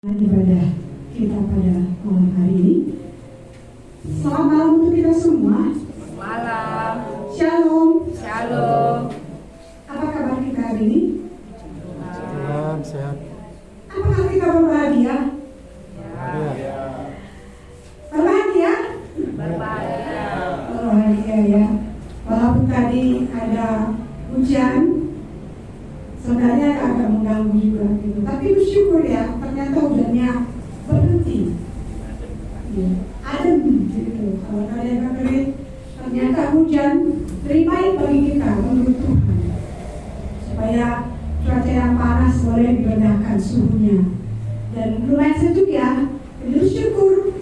Ibadah kita pada malam hari ini. Selamat malam untuk kita semua. Malam. Shalom. Shalom. Apa kabar kita hari ini? Sehat. Apakah kita berbahagia? Berbahagia? Berbahagia ya. Walaupun tadi ada hujan, sebenarnya agak mengganggu juga gitu. Tapi bersyukur ya, ternyata hujannya berhenti. Ya, adem gitu. Kalau kalian kering, ternyata hujan lebih baik bagi kita menurut Tuhan. Supaya cuaca yang panas boleh direndahkan suhunya. Dan lumayan sejuk ya. Jadi bersyukur.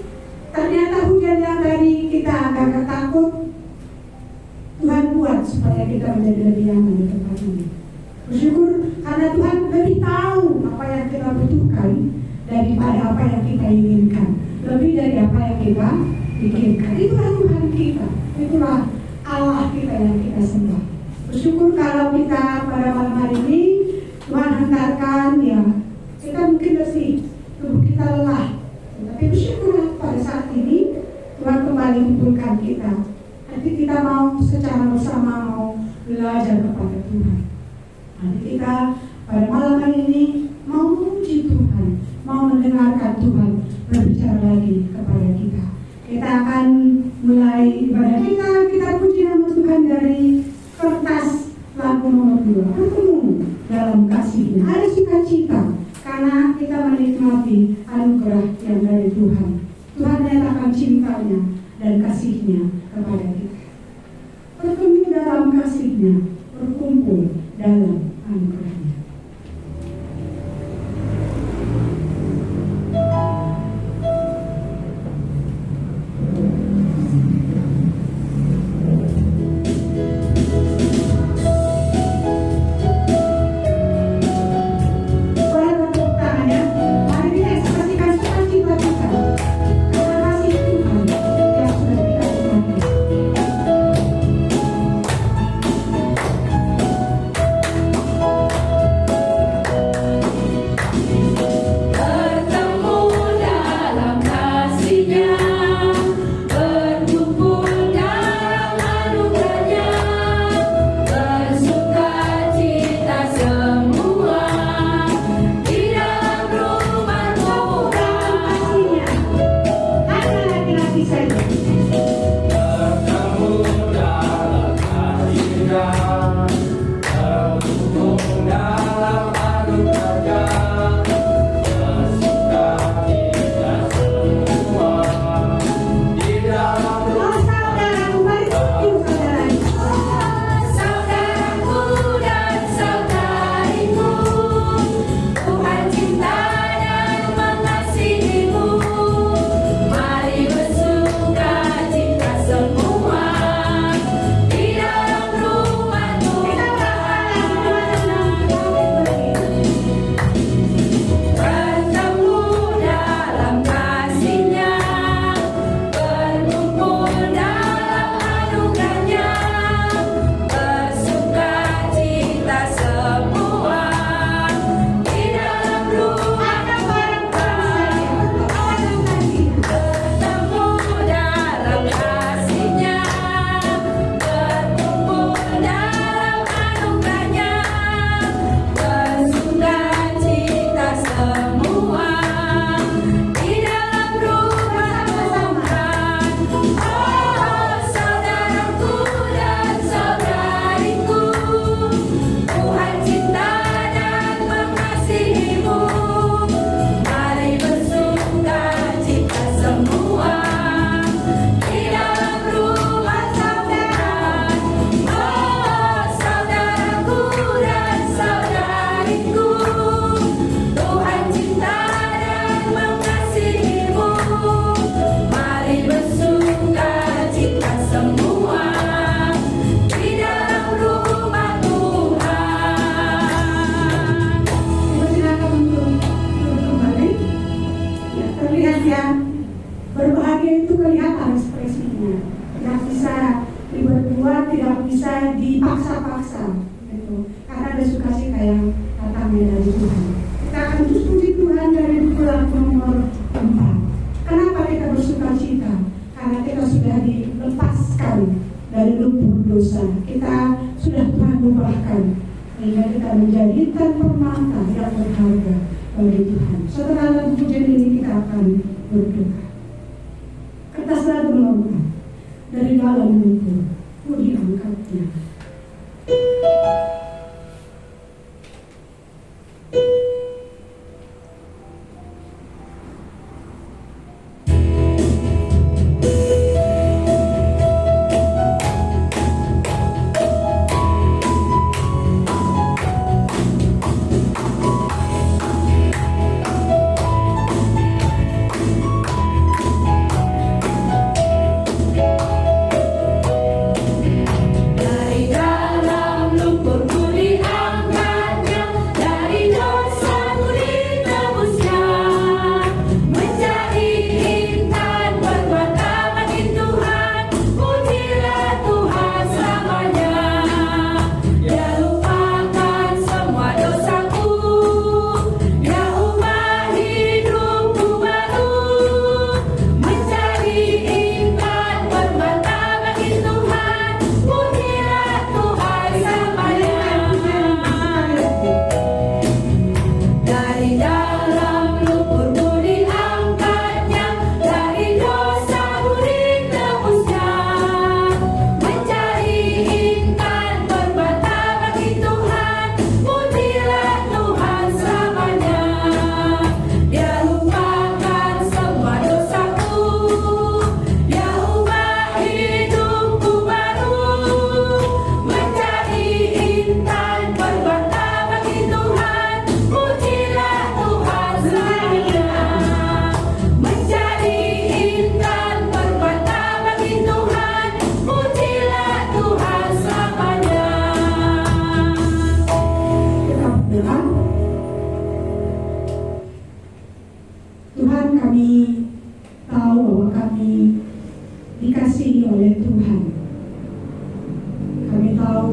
Ternyata hujan yang tadi kita agak takut, Tuhan buat supaya kita menjadi lebih nyaman di tempat ini. Bersyukur karena Tuhan lebih tahu apa yang kita butuhkan daripada apa yang kita inginkan, lebih dari apa yang kita pikirkan. Itulah Tuhan kita, itulah Allah kita yang kita sembah. Bersyukur kalau kita pada malam hari ini Tuhan hantarkan ya, kita mungkin letih, tubuh kita lelah, tapi bersyukurlah pada saat ini Tuhan kembali kumpulkan kita. Nanti kita mau secara bersama mau belajar kepada Tuhan. Nanti kita pada malam hari ini mau memuji Tuhan, mau mendengarkan Tuhan berbicara lagi kepada kita. Kita akan mulai ibadah kita puji nama Tuhan dari kertas lagu nomor 2. Bertemu dalam kasih-Nya. Ada sukacita karena kita menikmati anugerah yang dari Tuhan. Tuhan menyatakan cintanya dan kasih-Nya kepada kita. Bertemu dalam kasih-Nya, berkumpul dalam anugerah-Nya. Boleh tepuk tangan ya. Mari kita ekspresikan sukacita kita karena kasih Tuhan yang sudah kita nikmati. Berbahagia itu kelihatan ekspresinya, tidak bisa dibuat-buat, tidak bisa dipaksa-paksa, gitu. Karena ada sukacita yang datangnya dari Tuhan. Kita akan terus puji Tuhan dari 2 adalah nomor 4. Kenapa kita bersuka cita? Karena kita sudah dilepaskan dari lumpur dosa. Kita sudah Tuhan ubahkan sehingga kita menjadi intan permata yang berharga bagi Tuhan. Setelah lagu pujian ini kita akan berdoa. Kertas lagu melompat dari dalam lumpur, diangkatnya. Tuhan, kami tahu bahwa kami dikasihi oleh Tuhan. Kami tahu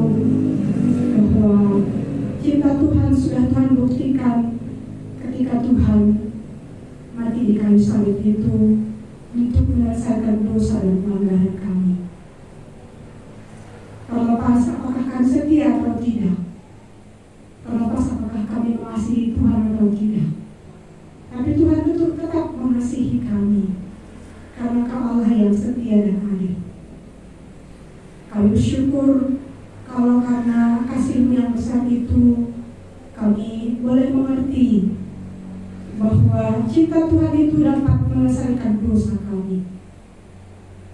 bahwa cinta Tuhan sudah Tuhan buktikan ketika Tuhan mati di kayu salib itu untuk menyelesaikan dosa dan pelanggaran kami. Terlepas apakah kami setia atau tidak, terlepas apakah kami mengasihi Tuhan atau tidak, tapi Tuhan tetap mengasihi kami karena Kau Allah yang setia dan adil. Kami bersyukur kalau karena kasih-Mu yang besar itu kami boleh mengerti bahwa cinta Tuhan itu dapat menyelesaikan dosa kami.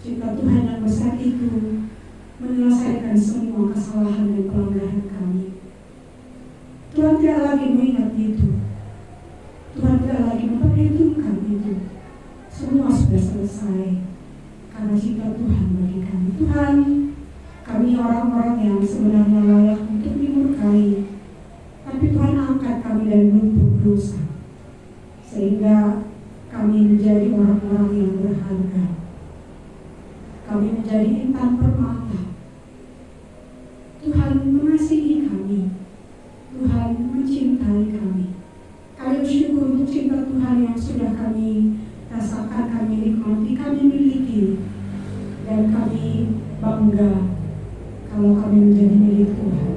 Cinta Tuhan yang besar itu menyelesaikan semua kesalahan dan pelanggaran kami. Tuhan tidak lagi mengingat itu. Tuhan tidak lagi memperhitungkan itu. Semua sudah selesai karena cinta Tuhan bagi kami. Tuhan, kami orang-orang yang sebenarnya layak untuk dimurkai, tapi Tuhan angkat kami dari lumpur dosa sehingga kami menjadi orang-orang yang berharga. Kami menjadi intan permata. Tuhan mengasihi kami. Tuhan mencintai kami. Kami bersyukur untuk cinta Tuhan yang sudah kami rasakan, kami nikmati, kami miliki, dan kami bangga kalau kami menjadi milik Tuhan.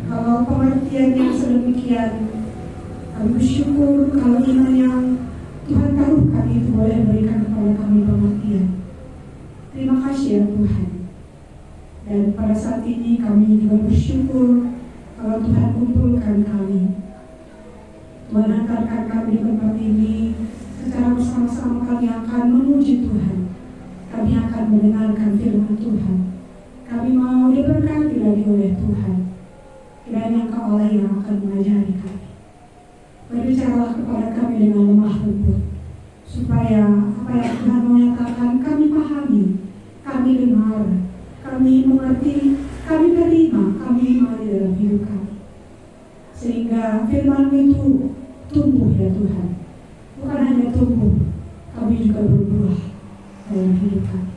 Kalau pengertiannya sedemikian, kami bersyukur kalau iman yang Tuhan taruhkan itu boleh berikan kepada kami pengertian. Terima kasih ya Tuhan. Dan pada saat ini kami juga bersyukur kalau Tuhan kumpulkan kami. Tuhan hantarkan kami di tempat ini secara bersama-sama. Kami akan memuji Tuhan. Kami akan mendengarkan firman Tuhan. Kami mau diberkati lagi oleh Tuhan. Kiranya Engkau Allah yang akan mengajari kami. Berbicaralah kepada kami dengan lemah lembut, supaya apa yang Tuhan menyatakan kami pahami, kami dengar, kami mengerti, kami terima, kami imani dalam hidup kami. Sehingga firman itu tumbuh ya Tuhan. Bukan hanya tumbuh, kami juga berbuah dalam hidup kami.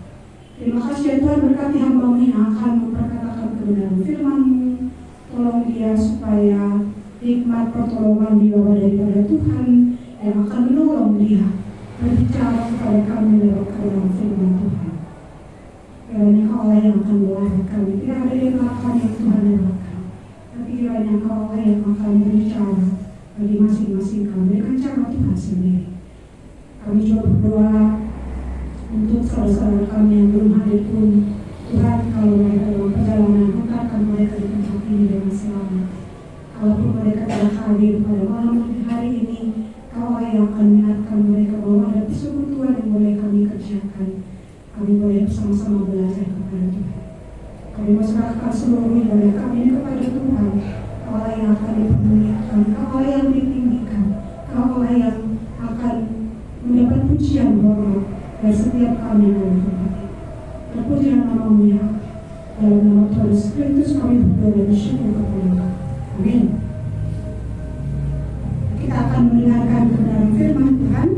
Terima kasih ya Tuhan, berkati hamba-Mu yang akan memperkatakan kebenaran firman-Mu. Tolong dia supaya hikmat pertolongan dibawa daripada Tuhan yang akan menolong dia berbicara kepada kami lewat kebenaran firman Tuhan. Kiranya Allah yang akan melayani kami, tidak ada yang akan yang Tuhan lewatkan, tapi kiranya Allah yang akan berbicara bagi masing-masing kami dengan cara Tuhan sendiri. Kami juga berdoa untuk saudara-saudara kami yang belum hadir pun, Tuhan kalau mereka dalam perjalanan, hantarkan mereka di tempat ini dengan selamat. Kalaupun mereka tidak hadir pada malam hari ini, Kau yang akan mengingatkan mereka bahwa ada persekutuan yang boleh kami kerjakan. Kami boleh bersama-sama belajar kepada Tuhan. Kami menyerahkan seluruh ibadah kami kepada Tuhan. Kau yang akan dipermuliakan, Kau yang ditinggikan, Kau yang akan mendapat pujian hormat dari setiap kami yang ada di tempat ini. Terpuji nama-Mu ya, dalam nama Tuhan Yesus Kristus kami berdoa dan bersyukur kepada Engkau. Amin. Kita akan mendengarkan kebenaran firman Tuhan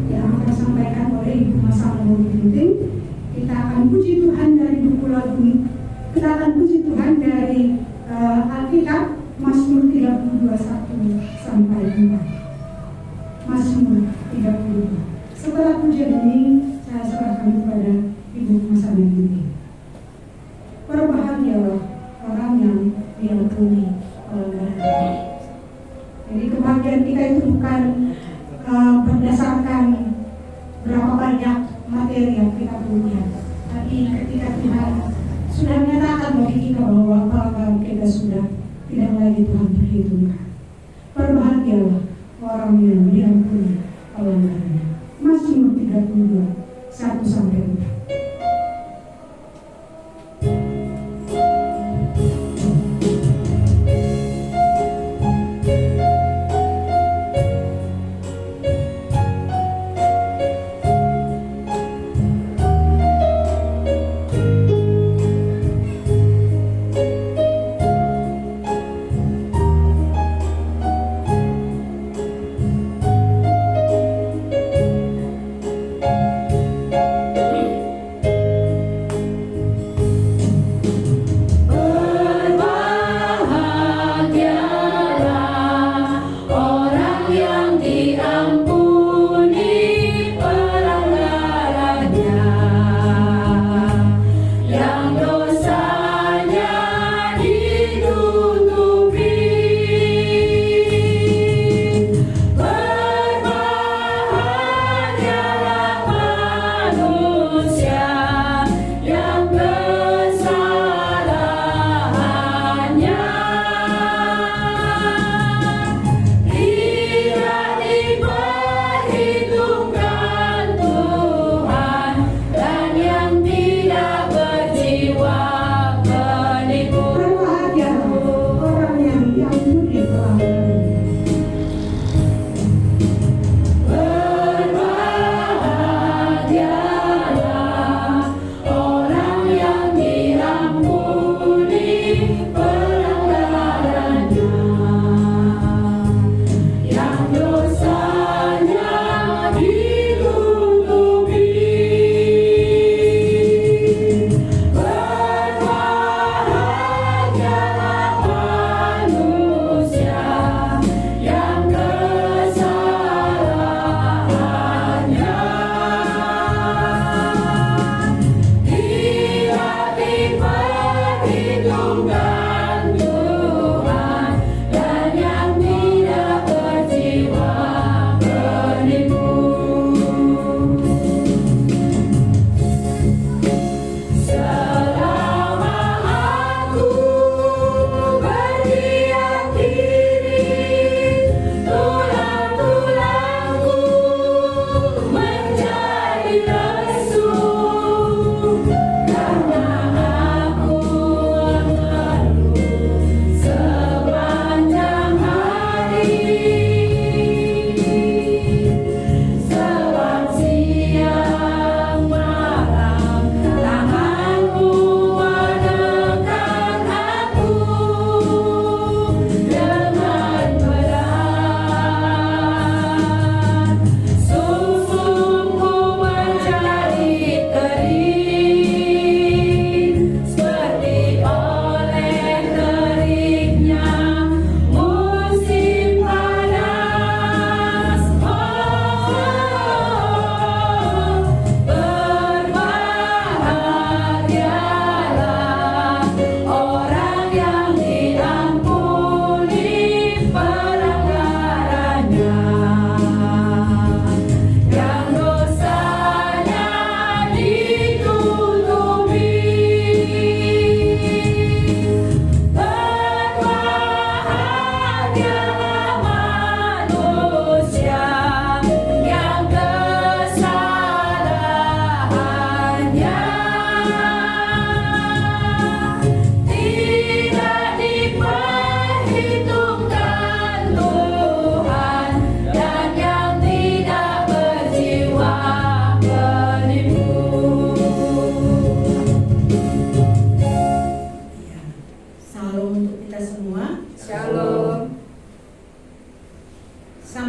yang akan disampaikan oleh Ibu Masang Ginting. Kita akan puji Tuhan dari buku lagu. Kita akan puji Tuhan dari Alkitab Mazmur 32:1 sampai 4. Mazmur 32. Setelah pujian ini saya serahkan kepada Ibu Masang Ginting. Berbahagialah orang yang diampuni pelanggaran. Jadi kebahagiaan kita itu bukan berdasarkan berapa banyak materi yang kita punya, tapi ketika Tuhan sudah menyatakan bagi kita bahwa pelanggaran kita sudah tidak lagi Tuhan perhitungkan. Berbahagialah orang yang diampuni pelanggarannya. Mazmur 32:1 sampai 4.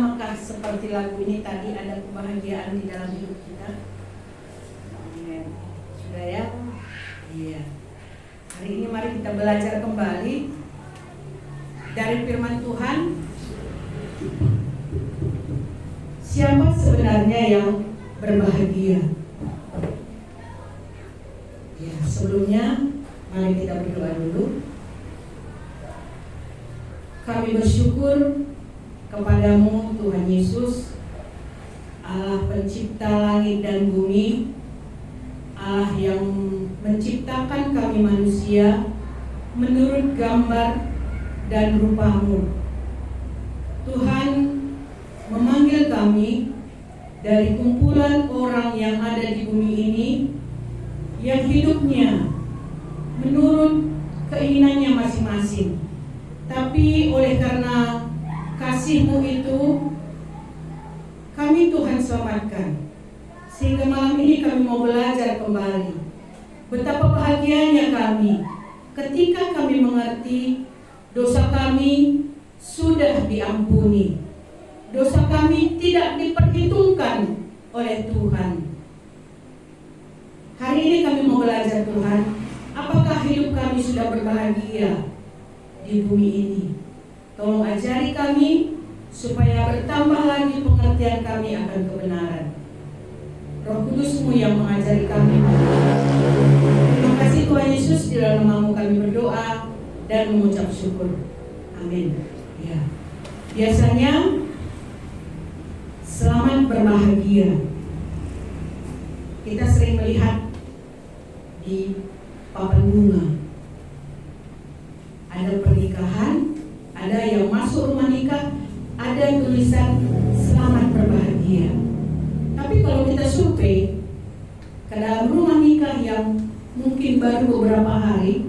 Samakah seperti lagu ini tadi, ada kebahagiaan di dalam hidup kita? Amin. Sudah ya? Iya. Hari ini mari kita belajar kembali dari firman Tuhan. Siapa sebenarnya yang berbahagia? Ya, sebelumnya mari kita berdoa dulu. Kami bersyukur kepadamu Tuhan Yesus, Allah pencipta langit dan bumi, Allah yang menciptakan kami manusia menurut gambar dan rupa-Mu. Tuhan memanggil kami dari kumpulan orang yang ada di bumi ini, yang hidupnya menurut keinginannya masing-masing. Tapi oleh karena kasih-Mu itu, kami Tuhan selamatkan. Sehingga malam ini kami mau belajar kembali betapa bahagianya kami ketika kami mengerti dosa kami sudah diampuni. Dosa kami tidak diperhitungkan oleh Tuhan. Hari ini kami mau belajar Tuhan, apakah hidup kami sudah berbahagia di bumi ini? Tolong ajari kami supaya bertambah lagi pengertian kami akan kebenaran. Roh Kudus-Mu yang mengajari kami. Terima kasih Tuhan Yesus, di dalam nama-Mu kami berdoa dan mengucap syukur. Amin. Ya. Biasanya selamat berbahagia kita sering melihat di papan bunga. Ada pernikahan, ada yang masuk rumah nikah, ada tulisan selamat berbahagia. Tapi kalau kita survei ke dalam rumah nikah yang mungkin baru beberapa hari,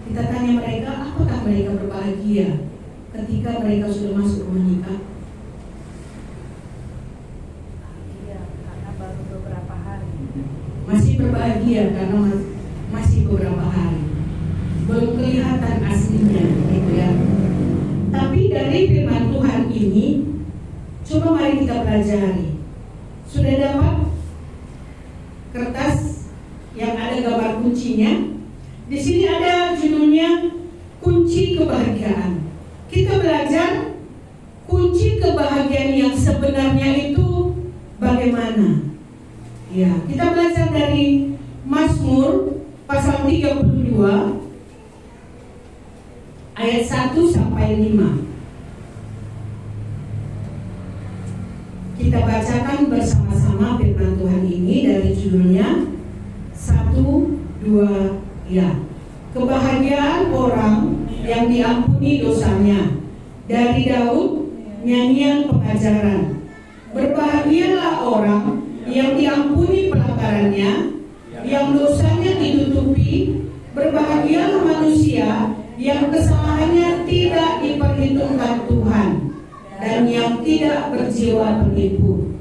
kita tanya mereka, apakah mereka berbahagia ketika mereka sudah masuk rumah nikah? Iya, karena baru beberapa hari. Masih berbahagia karena masih beberapa hari, belum kelihatan aslinya, gitu ya. Tapi dari firman Tuhan ini, coba mari kita pelajari. Sudah dapat kertas yang ada gambar kuncinya? Di sini ada judulnya kunci kebahagiaan. Kita belajar kunci kebahagiaan yang sebenarnya itu bagaimana. Ya, kita belajar dari Mazmur pasal 32 ayat 1 sampai 5. Kita bacakan bersama-sama firman Tuhan ini dari judulnya 1, 2, ya. Kebahagiaan orang yang diampuni dosanya. Dari Daud, nyanyian pengajaran. Berbahagialah orang yang diampuni pelanggarannya, yang dosanya ditutupi. Berbahagialah manusia yang kesalahannya tidak diperhitungkan Tuhan, dan yang tidak berjiwa penipu.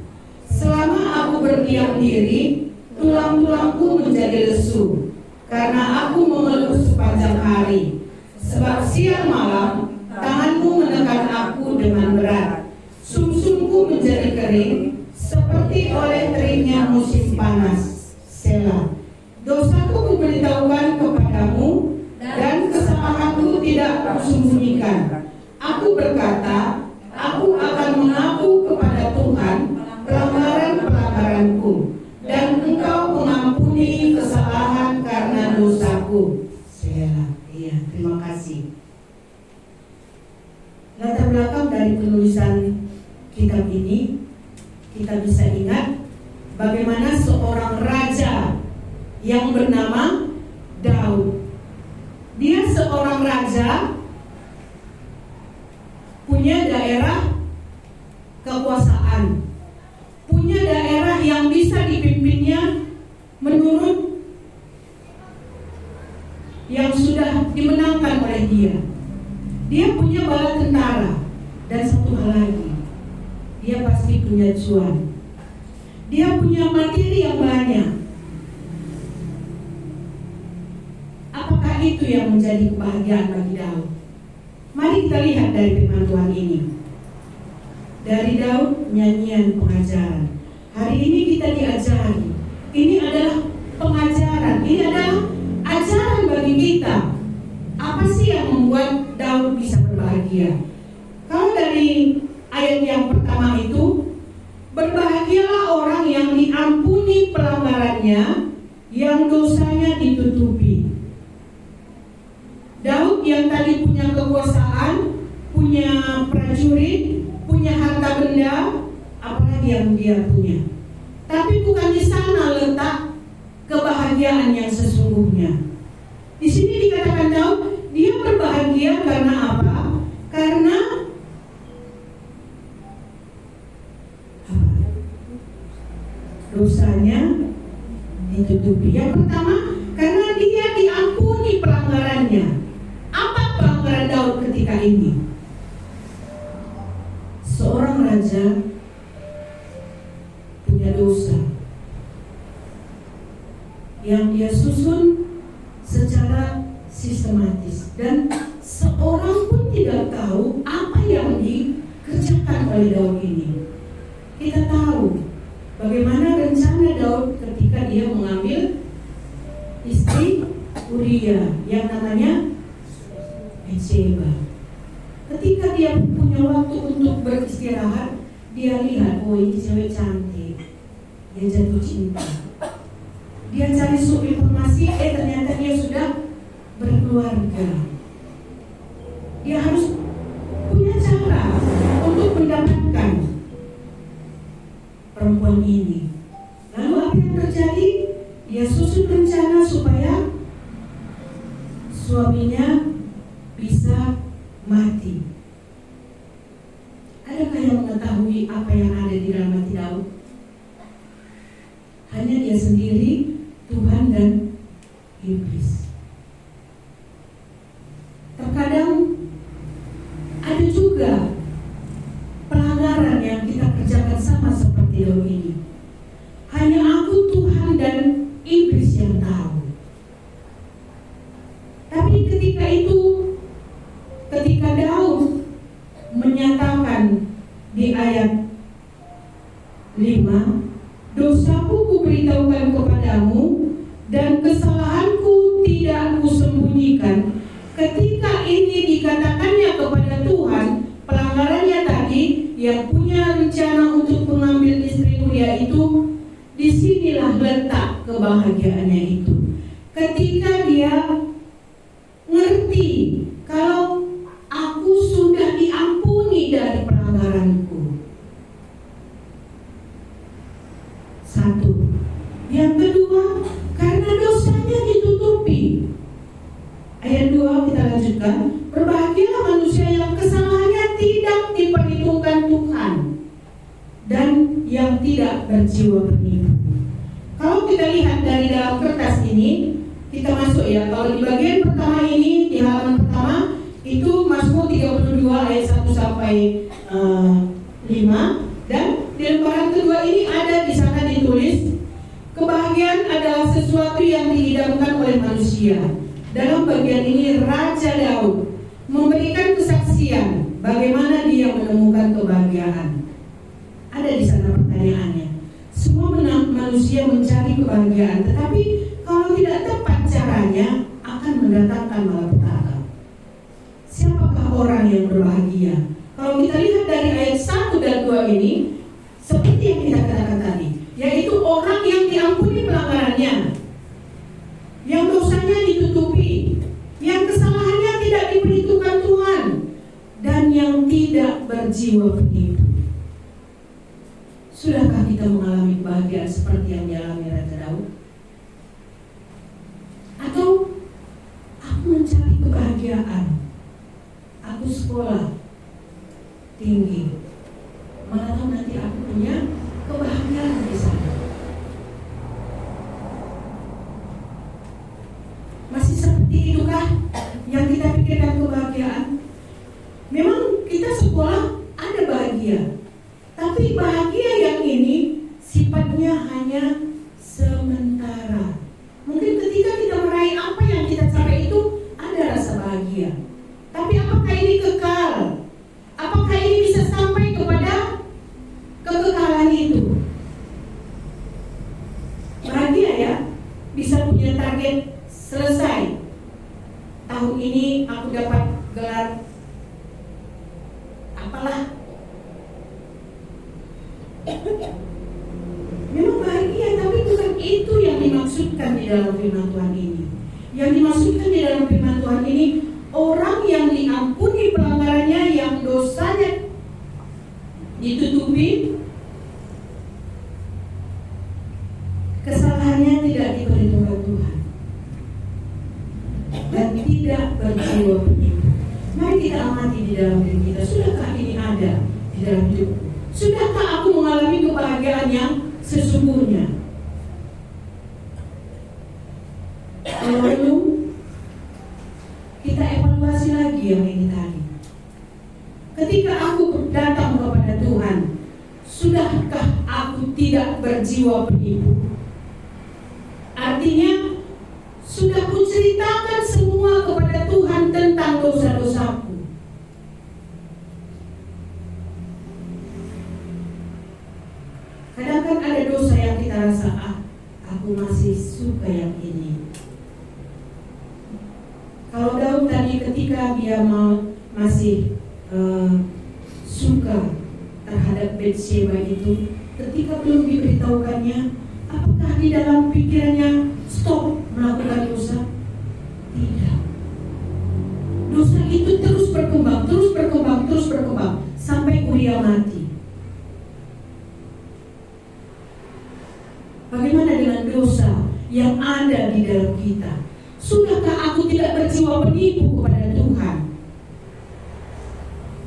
Selama aku berdiam diri, tulang-tulangku menjadi lesu, karena aku mengeluh sepanjang hari. Sebab siang malam tanganmu menekan aku dengan berat. Sumsumku menjadi kering seperti oleh teringnya musim panas. Selah. Dosaku kuberitahukan kepadamu, dan kesalahanku tidak kusembunyikan. Aku berkata, aku akan mengaku kepada Tuhan pelanggaran-pelanggaranku, dan Engkau mengampuni kesalahan karena dosaku. Selah. Iya, terima kasih. Latar belakang dari penulisan kitab ini, kita bisa ingat bagaimana seorang raja yang bernama Daud. Dia seorang raja, punya daerah kekuasaan, punya daerah yang bisa dipimpinnya menurut yang sudah dimenangkan oleh dia. Dia punya bala tentara, dan satu hal lagi, dia pasti punya cuan. Dia punya materi yang banyak. Apakah itu yang menjadi kebahagiaan bagi Daud? Mari kita lihat dari firman Tuhan ini. Dari Daud, nyanyian pengajaran. Hari ini kita diajari. Ini adalah pengajaran. Ini adalah ajaran bagi kita. Apa sih yang membuat Daud bisa berbahagia? Kalau dari ayat yang pertama itu, berbahagialah orang yang diampuni pelanggarannya, yang dosanya ditutupi. Daud yang tadi punya kekuasaan, punya prajurit, punya harta benda, apalagi yang dia punya. Tapi bukan di sana letak kebahagiaan yang sesungguhnya. Di sini dikatakan Daud, dia berbahagia karena apa? Karena dosanya ditutupi. Yang pertama, karena dia diampuni pelanggarannya. Apa pelanggaran Daud ketika ini? Seorang raja punya dosa yang dia susun secara sistematis, dan seorang pun tidak tahu apa yang dikerjakan oleh Daud ini. Kita tahu bagaimana rencana Daud ketika dia mengambil istri Uria yang namanya Bathsheba. Ketika dia punya waktu untuk beristirahat, dia lihat, oh ini cewek cantik. Dia jatuh cinta. Dia cari informasi, ternyata dia sudah berkeluarga. Dia harus punya cara untuk mendapatkan perempuan ini. Lalu apa yang terjadi? Dia susun rencana supaya suaminya bisa mati. Adakah yang mengetahui apa yang ada di dalam hati Daud? Hanya dia sendiri, Tuhan dan iblis. Terkadang ada juga pelanggaran yang kita kerjakan sama seperti Daud ini. Hanya aku, Tuhan dan iblis yang tahu. Tapi ketika Daud menyatakan di ayat 5, dosaku kuberitahukan kepadamu dan kesalahanku tidak kusembunyikan. Ketika ini dikatakannya kepada Tuhan, pelanggarannya tadi yang punya rencana untuk mengambil istri Uria itu, disinilah letak kebahagiaannya itu. Ketika dia ngerti kalau aku sudah diampuni dari pelanggaranku. Satu. Yang kedua, karena dosanya ditutupi. Ayat 2 kita lanjutkan. Berbahagialah manusia yang kesalahannya tidak diperhitungkan Tuhan dan yang tidak berjiwa penipu. Kalau kita lihat dari dalam kertas ini, kita masuk ya. Kalau di bagian pertama ini, di halaman pertama itu Mazmur 32 ayat 1 sampai 5, dan di lembaran kedua ini ada di sana ditulis, kebahagiaan adalah sesuatu yang diidamkan oleh manusia. Dalam bagian ini Raja Daud memberikan kesaksian bagaimana dia menemukan kebahagiaan. Ada di sana pertanyaannya. Semua manusia mencari kebahagiaan, tetapi kalau tidak tepat caranya akan mendatangkan malapetaka. Siapakah orang yang berbahagia? Kalau kita lihat dari ayat 1 dan 2 ini, seperti yang kita katakan tadi, yaitu orang yang diampuni pelanggarannya, yang dosanya ditutupi, yang kesalahannya tidak diperhitungkan Tuhan, dan yang tidak berjiwa penipu. Sudahkah kita mengalami kebahagiaan seperti yang dialami Raja Daud? Atau aku mencari kebahagiaan, aku sekolah tinggi, mana tahu nanti aku punya kebahagiaan di sana. Masih seperti itukah yang kita pikirkan kebahagiaan? Memang kita sekolah ada bahagia, tapi bahagia yang ini sifatnya hanya sementara. Mungkin ketika kita meraih apa yang kita capai itu ada rasa bahagia. Tapi apakah ini kekal? Apakah ini bisa sampai apalah. Memang bahagia, tapi bukan itu yang dimaksudkan di dalam firman Tuhan ini. Yang dimaksudkan di dalam firman Tuhan ini, orang yang diampuni pelanggarannya, yang dosanya ditutupi, kesalahannya tidak diperhitungkan Tuhan, dan tidak berjiwa penipu. Mari kita amati di dalam diri kita. Sudahkah ini ada di dalam hidupku? Sudahkah aku mengalami kebahagiaan yang sesungguhnya? Kalau belum, kita evaluasi lagi yang ini tadi. Ketika aku datang kepada Tuhan, sudahkah aku tidak berjiwa penipu? Artinya, sudah kuceritakan semua kepada Tuhan tentang dosa-dosaku. Kadang kan ada dosa yang kita rasa, aku masih suka yang ini. Kalau Daud tadi ketika dia masih suka terhadap Batsheba itu, ketika belum diberitahukannya, apakah di dalam pikirannya stop melakukan dosa? Tidak. Dosa itu terus berkembang sampai Uria mati. Bagaimana dengan dosa yang ada di dalam kita? Sudahkah aku tidak berjiwa penipu kepada Tuhan?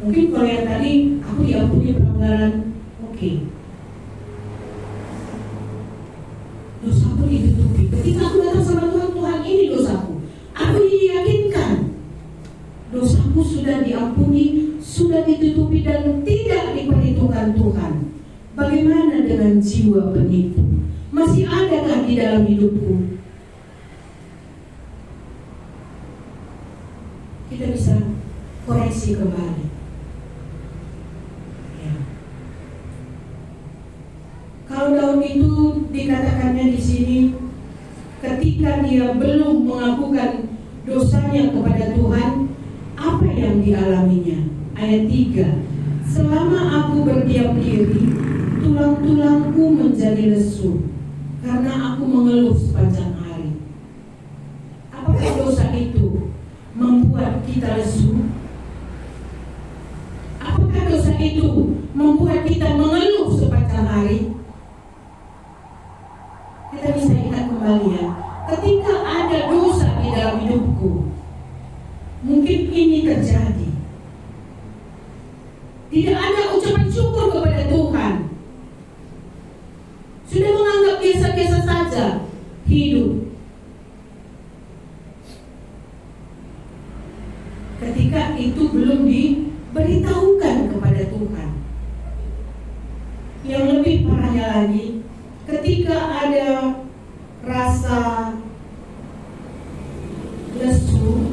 Mungkin kalau yang tadi aku diampuni pelanggaran, oke. Dosaku ditutupi. Ketika aku datang sama Tuhan, Tuhan ini dosaku. Aku diyakinkan dosaku sudah diampuni, sudah ditutupi dan tidak diperhitungkan Tuhan. Bagaimana dengan jiwa penipu? Masih adakah di dalam hidupku? Kita bisa koreksi kembali. Ya. Kalau Daud itu dikatakannya di sini, ketika dia belum mengakukan dosanya kepada Tuhan, apa yang dialaminya? Ayat 3. Selama aku berdiam diri, tulang-tulangku menjadi lesu, karena aku mengeluh sepanjang hari. Apakah dosa itu membuat kita lesu? Apakah dosa itu membuat kita mengeluh sepanjang hari? Kita bisa ingat kembali ya, ketika ada dosa di dalam hidupku, mungkin ini terjadi. Tidak ada ucapan syukur kepada Tuhan. Sudah menganggap biasa-biasa saja hidup. Ketika itu belum diberitahukan kepada Tuhan. Yang lebih parahnya lagi, ketika ada rasa lesu,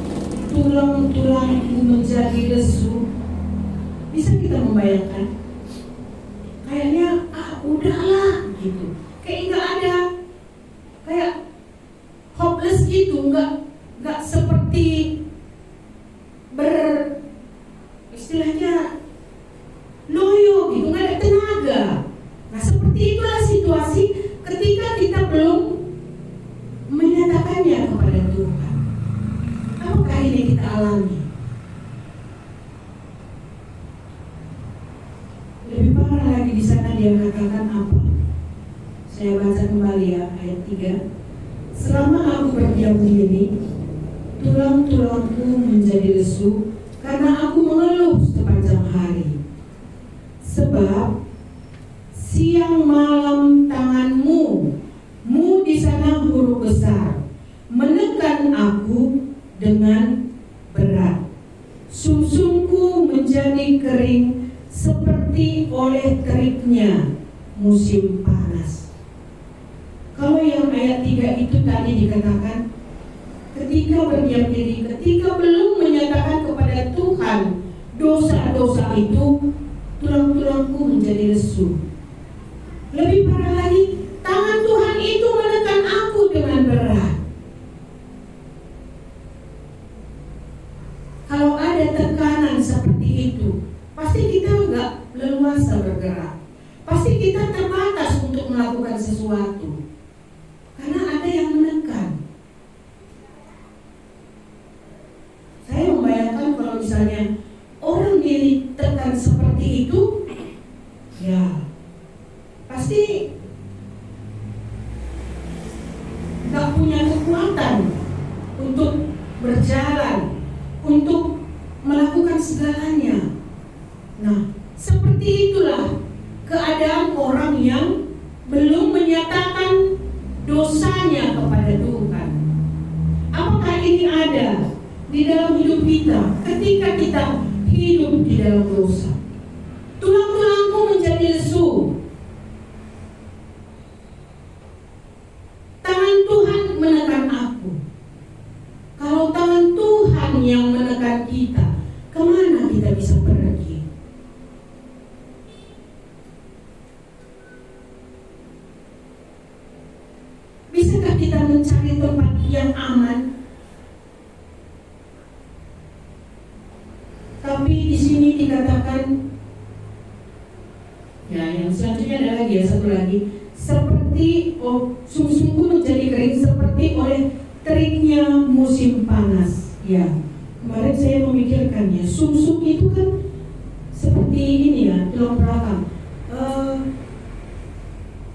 tulang-tulangku menjadi lesu, bisa kita membayangkan? Kayaknya udahlah gitu. Kayak nggak ada, kayak hopeless gitu, nggak seperti istilahnya loyo gitu, nggak ada tenaga. Nah seperti itulah situasi ketika kita belum menyatakannya kepada Tuhan. Apakah ini kita alami? Lebih parah lagi di sana dia katakan apa? Saya baca kembali ya ayat 3. Selama aku berdiam diri, tulang-tulangku menjadi lesu, karena aku mengeluh sepanjang hari. Sebab siang malam tanganmu, di sana huruf besar, menekan aku dengan berat. Sumsumku menjadi kering seperti oleh teriknya musim panas. Kalau yang ayat 3 itu tadi dikatakan, ketika berdiam diri, ketika belum menyatakan kepada Tuhan dosa-dosa itu, tulang-tulangku menjadi lesu. Lebih parah lagi, tangan Tuhan itu menekan aku dengan berat. Kalau ada tekanan seperti itu, pasti kita nggak leluasa bergerak. Pasti kita terbatas untuk melakukan sesuatu karena ada yang menekan. Saya membayangkan kalau misalnya orang ditekan seperti itu, ya pasti nggak punya kekuatan untuk berjalan, untuk melakukan segalanya. Nah, seperti itulah keadaan orang yang belum menyatakan dosanya kepada Tuhan. Apakah ini ada di dalam hidup kita ketika kita hidup di dalam dosa? Tulang-tulangku menjadi lesu. Tangan Tuhan menekan aku. Kalau tangan Tuhan yang menekan kita, kemana kita bisa pergi? Bisakah kita mencari tempat yang aman? Tapi di sini dikatakan, ya yang selanjutnya ada lagi, ya satu lagi, seperti sumsumku menjadi kering seperti oleh teriknya musim panas. Ya, kemarin saya memikirkannya, sumsum itu kan seperti ini ya, tulang belakang.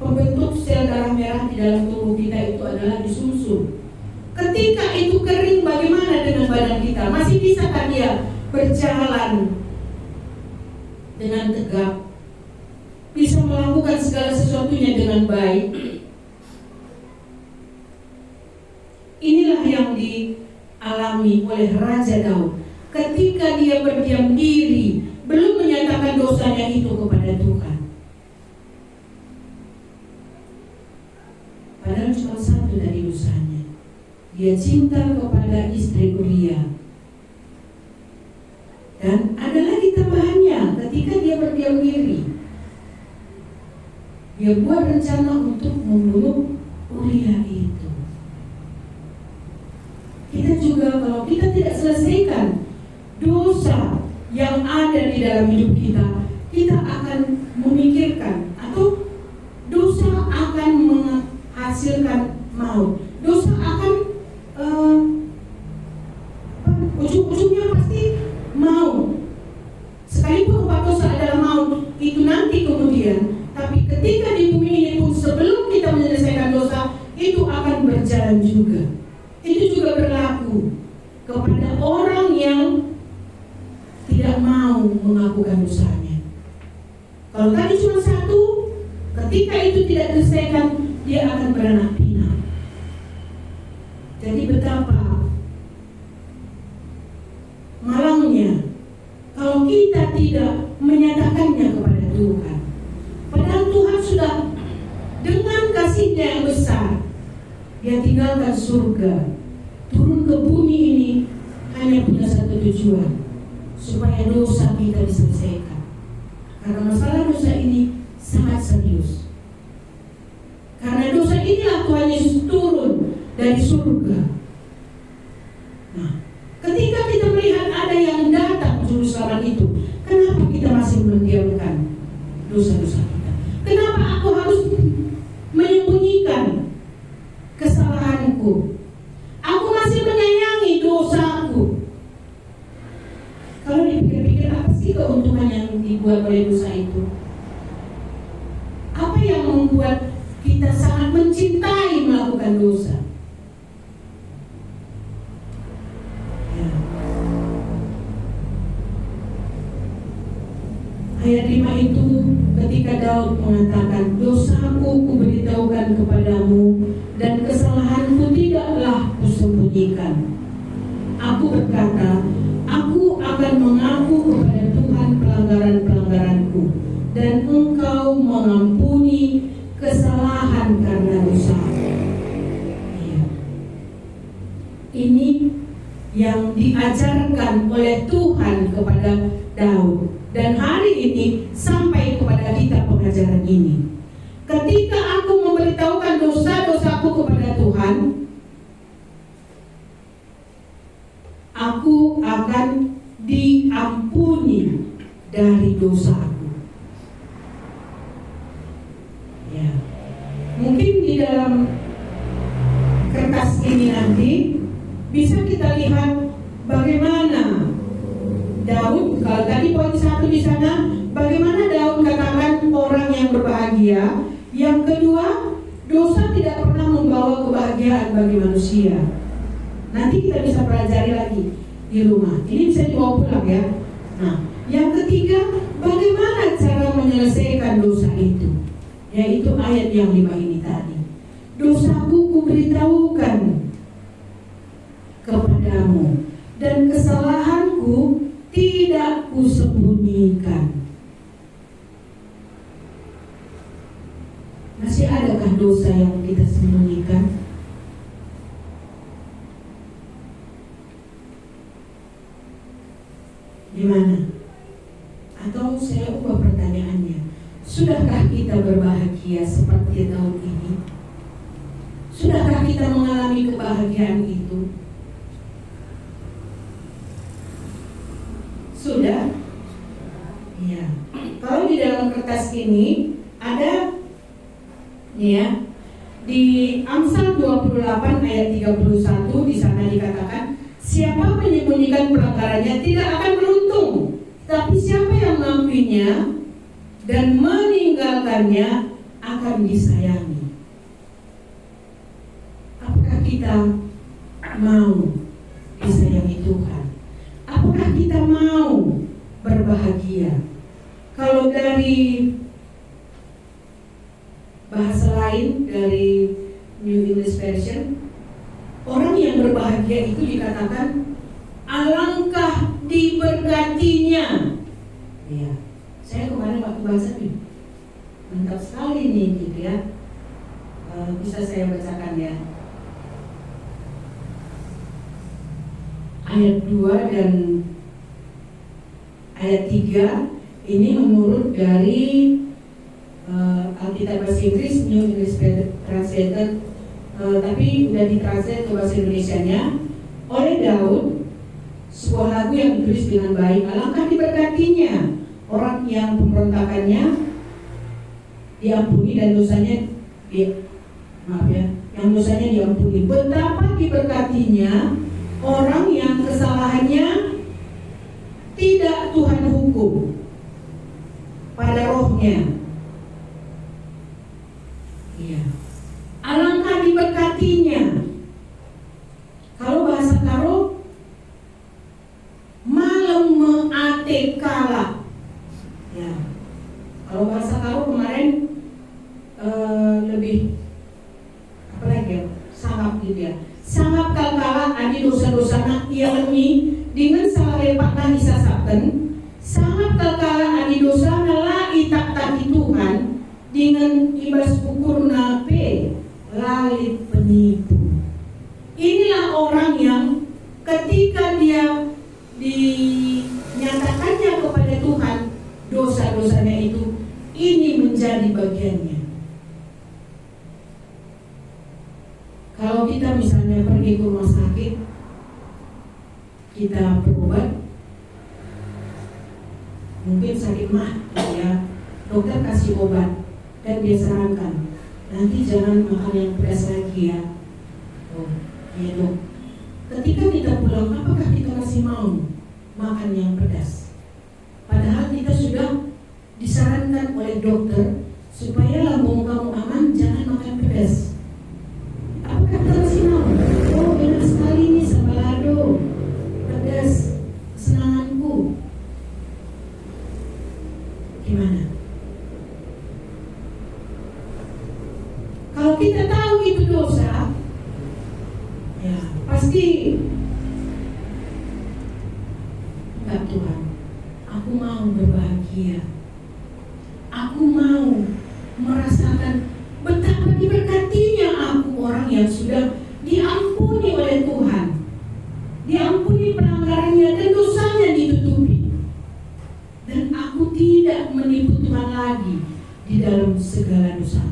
Pembentuk sel darah merah di dalam tubuh kita itu adalah di sumsum. Ketika itu kering, bagaimana dengan badan kita? Masih bisakah dia berjalan dengan tegak? Bisa melakukan segala sesuatunya dengan baik? Inilah yang dialami oleh Raja Daud ketika dia berdiam diri, belum menyatakan dosanya itu kepada Tuhan. Padahal cuma satu dari dosanya, dia cinta kepada istri Uria. Dan ada lagi tambahannya, ketika dia berdiam diri, dia buat rencana untuk membunuh Uria itu. Kita juga kalau kita tidak selesaikan dosa yang ada di dalam hidup kita, kita akan memikirkan atau dosa akan menghasilkan maut. Dosa akan ujung-ujungnya pasti maut. Sekalipun obat dosa adalah maut, itu nanti kemudian. Tapi ketika di bumi ini pun sebelum kita menyelesaikan dosa, itu akan berjalan juga. Itu juga berlaku kepada orang yang tidak mau mengakukan dosanya. Kalau tadi cuma satu, ketika itu tidak diselesaikan, dia akan beranak pinak. Jadi betapa malangnya kalau kita tidak menyatakannya kepada Tuhan. Padahal Tuhan sudah dengan kasih-Nya yang besar, dia tinggalkan surga, turun ke bumi ini hanya punya satu tujuan, supaya dosa kita diselesaikan. Karena masalah dosa ini sangat serius. Karena dosa inilah Tuhan Yesus turun dari surga. Nah, ketika kita melihat ada yang datang juru selamat itu, kenapa kita masih mendiamkan dosa-dosa kita? Kenapa aku harus menyembunyikan kesalahanku? Aku masih menyayangi dosaku. Kalau dipikir-pikir, apa sih keuntungan yang dibuat oleh dosa itu? Apa yang membuat kita sangat mencintai melakukan dosa? Ya. Ayat 5 itu ketika Daud mengatakan, dosaku kuberitahukan kepadamu dan kesalahanku tidaklah kusembunyikan. Aku berkata, aku akan mengaku kepada Tuhan pelanggaran-pelanggaranku, dan Engkau mengampuni kesalahan karena dosa. Ya. Ini yang diajarkan oleh Tuhan kepada Daud, dan hari ini sampai kepada kita pengajaran ini. Ketika aku memberitahukan dosa-dosaku kepada Tuhan, aku akan diampuni dari dosaku. Ya, mungkin di dalam kertas ini nanti bisa kita lihat bagaimana Daud, kalau tadi poin 1 di sana, bagaimana Daud katakan orang yang berbahagia. Yang kedua, dosa tidak pernah membawa kebahagiaan bagi manusia. Nanti kita bisa pelajari lagi di rumah. Ini bisa dibawa pulang ya. Nah, yang ketiga, bagaimana cara menyelesaikan dosa itu? Yaitu ayat yang 5 ini tadi. Dosaku kuberitahukan kepadamu, dan kesalahanku tidak kusembunyikan. Masih adakah dosa yang kita sembunyikan? Gimana? Atau saya ubah pertanyaannya, sudahkah kita berbahagia seperti Daud ini? Sudahkah kita mengalami kebahagiaan itu? Sudah? Iya. Kalau di dalam kertas ini ada, ya, di Amsal 28 ayat 31 di sana dikatakan, siapa menyembunyikan pelanggarannya tidak akan beruntung, tapi siapa yang mengakuinya dan meninggalkannya akan disayangi. Apakah kita mau disayangi Tuhan? Apakah kita mau berbahagia? Kalau dari bahasa lain, dari New English Version, orang yang berbahagia itu dikatakan alangkah diberkatinya. Ya, saya kemarin waktu baca nih, mantap sekali nih gitu ya. Bisa saya bacakan ya. Ayat 2 dan ayat 3 ini menurut dari Alkitab bahasa Inggris, New English Translated, tapi udah ditranslate ke bahasa Indonesianya oleh Daud, sebuah lagu yang ditulis dengan baik. Alangkah diberkatinya orang yang pemberontakannya diampuni dan dosanya yang dosanya diampuni. Betapa diberkatinya orang yang kesalahannya tidak Tuhan hukum pada rohnya. Iya. Alangkah diberkatinya. Kalau bahasa Karo, malam meate kala. Ya. Kalau bahasa Karo kemarin lebih apa lagi ya? Sangat gitu ya. Sangat kalkala adi dosa-dosana ialami dengan salalepat disasapkan. Sangat kalkala adi dosana la itak taki Tuhan dengan ibas ukur nape lalit penipu. Inilah orang yang ketika dia dinyatakannya kepada Tuhan dosa-dosanya itu, ini menjadi bagiannya. Kalau kita misalnya pergi ke rumah sakit, kita berobat, mungkin sakit mah, ya, dokter kasih obat dan dia sarankan, nanti jangan makan yang pedas lagi ya. Oh, iya dok. Ketika kita pulang, apakah kita masih mau makan yang pedas? Padahal kita sudah disarankan oleh dokter supaya lambung kamu aman, jangan makan pedas. Apakah kita masih mau? Oh, enak sekali nih sambal lado, pedas, kesenanganku. Gimana? Kalau kita tahu itu dosa, ya pasti enggak. Tuhan, aku mau berbahagia. Aku mau merasakan betapa diberkatinya aku, orang yang sudah diampuni oleh Tuhan, diampuni pelanggarannya dan dosanya ditutupi, dan aku tidak menipu Tuhan lagi di dalam segala dosa.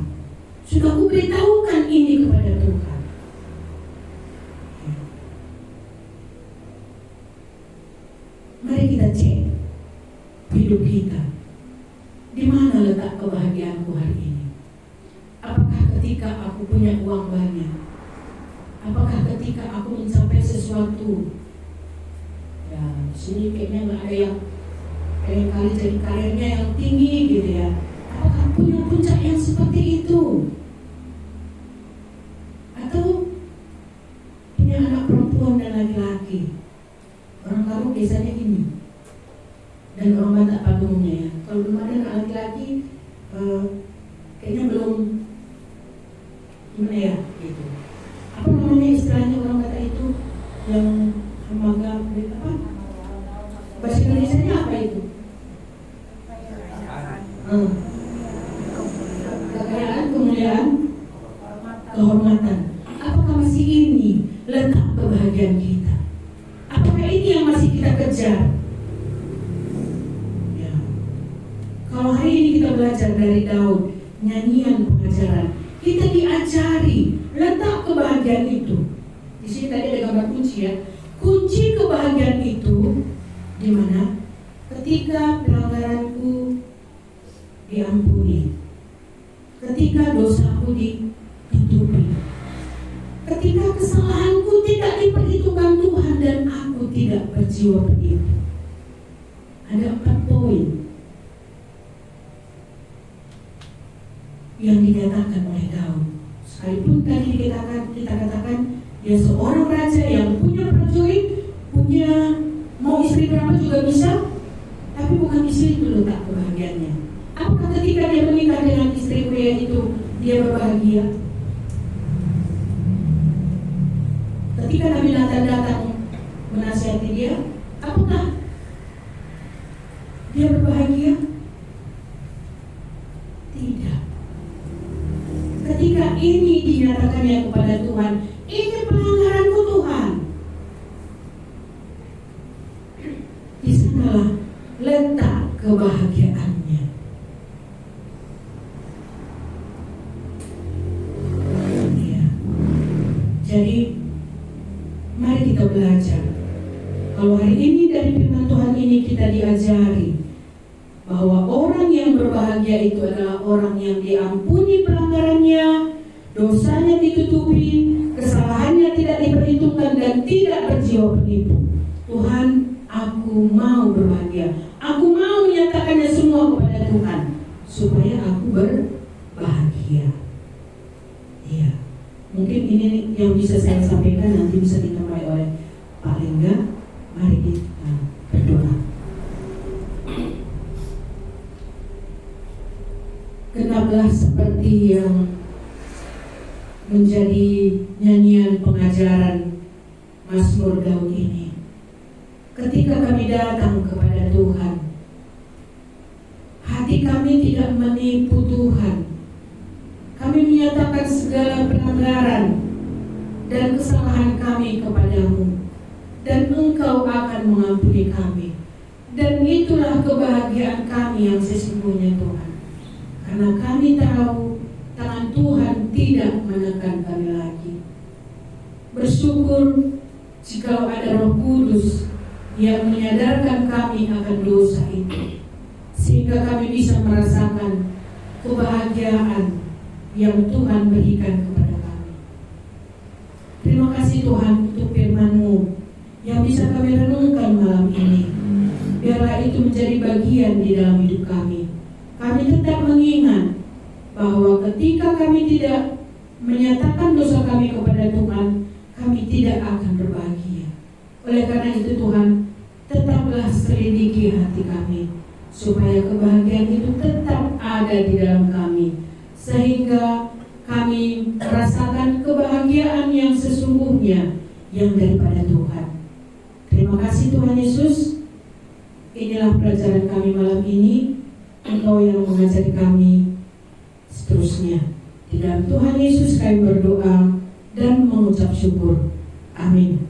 Sudah aku beritahukan ini kepada Tuhan. Mari kita cek hidup kita. Di mana letak kebahagiaanku hari ini? Apakah ketika aku punya uang banyak? Apakah ketika aku mencapai sesuatu? Ya, di sini kayaknya nggak ada yang kali jadi karirnya yang tinggi gitu ya. Apakah punya puncak yang seperti itu? Atau punya anak perempuan dan laki-laki? Orang Karo biasanya ini, dan orang Batak pada umumnya ya. Kalau belum ada anak laki-laki, kayaknya belum gimana ya gitu. Apa namanya istilahnya orang Batak itu yang hamaga apa? Bahasa Indonesianya apa itu? Kekayaan, kemuliaan, kehormatan. Apakah masih ini letak kebahagiaan kita? Apakah ini yang masih kita kejar? Ya. Kalau hari ini kita belajar dari Daud, nyanyian pengajaran, kita diajari letak kebahagiaan itu. Di sini tadi ada gambar kunci ya. Kunci kebahagiaan itu di mana? Ketika pelanggaranku diampuni, ketika dosaku ditutupi, ketika kesalahanku tidak diperhitungkan Tuhan dan aku tidak berjiwa penipu. Ada 4 poin yang dinyatakan oleh Daud. Sekalipun tadi kita katakan dia seorang raja yang punya prajurit, punya mau istri berapa juga bisa, tapi bukan istri itu letak kebahagiaannya. Apakah ketika dia menikah dengan istri pria itu dia berbahagia? Ketika Nabi Nathan datang menasihati dia, apakah dia berbahagia? Tidak. Ketika ini dinyatakannya kepada Tuhan, ini pelanggaranku Tuhan, di sanalah letak kebahagiaannya. Ya. Jadi mari kita belajar. Kalau hari ini dari firman Tuhan ini kita diajari bahwa orang yang berbahagia itu adalah orang yang diampuni pelanggarannya, dosanya ditutupi, kesalahannya tidak diperhitungkan dan tidak berjiwa penipu. Tuhan, aku mau berbahagia. Aku mau menyatakannya semua kepada Tuhan supaya aku berbahagia. Iya. Mungkin ini yang bisa saya sampaikan, nanti bisa ditambahi oleh Pak Lengga. Mari kita berdoa. Genaplah seperti yang menjadi nyanyian pengajaran Mazmur Daud ini. Ketika kami datang kepada Tuhan, hati kami tidak menipu Tuhan. Kami menyatakan segala pelanggaran dan kesalahan kami kepadamu, dan Engkau akan mengampuni kami. Dan itulah kebahagiaan kami yang sesungguhnya Tuhan. Karena kami tahu tangan Tuhan tidak menekan kami lagi. Bersyukur jika ada Roh Kudus yang menyadarkan kami akan dosa itu, sehingga kami bisa merasakan kebahagiaan yang Tuhan berikan kepada kami. Terima kasih Tuhan untuk firman-Mu yang bisa kami renungkan malam ini. Biarlah itu menjadi bagian di dalam hidup kami. Kami tetap mengingat bahwa ketika kami tidak menyatakan dosa kami kepada Tuhan, kami tidak akan berbahagia. Oleh karena itu Tuhan, tetaplah selidiki hati kami, supaya kebahagiaan itu tetap ada di dalam kami, sehingga kami merasakan kebahagiaan yang sesungguhnya yang daripada Tuhan. Terima kasih Tuhan Yesus. Inilah pelajaran kami malam ini. Engkau yang mengajari kami seterusnya. Di dalam Tuhan Yesus kami berdoa dan mengucap syukur. Amin.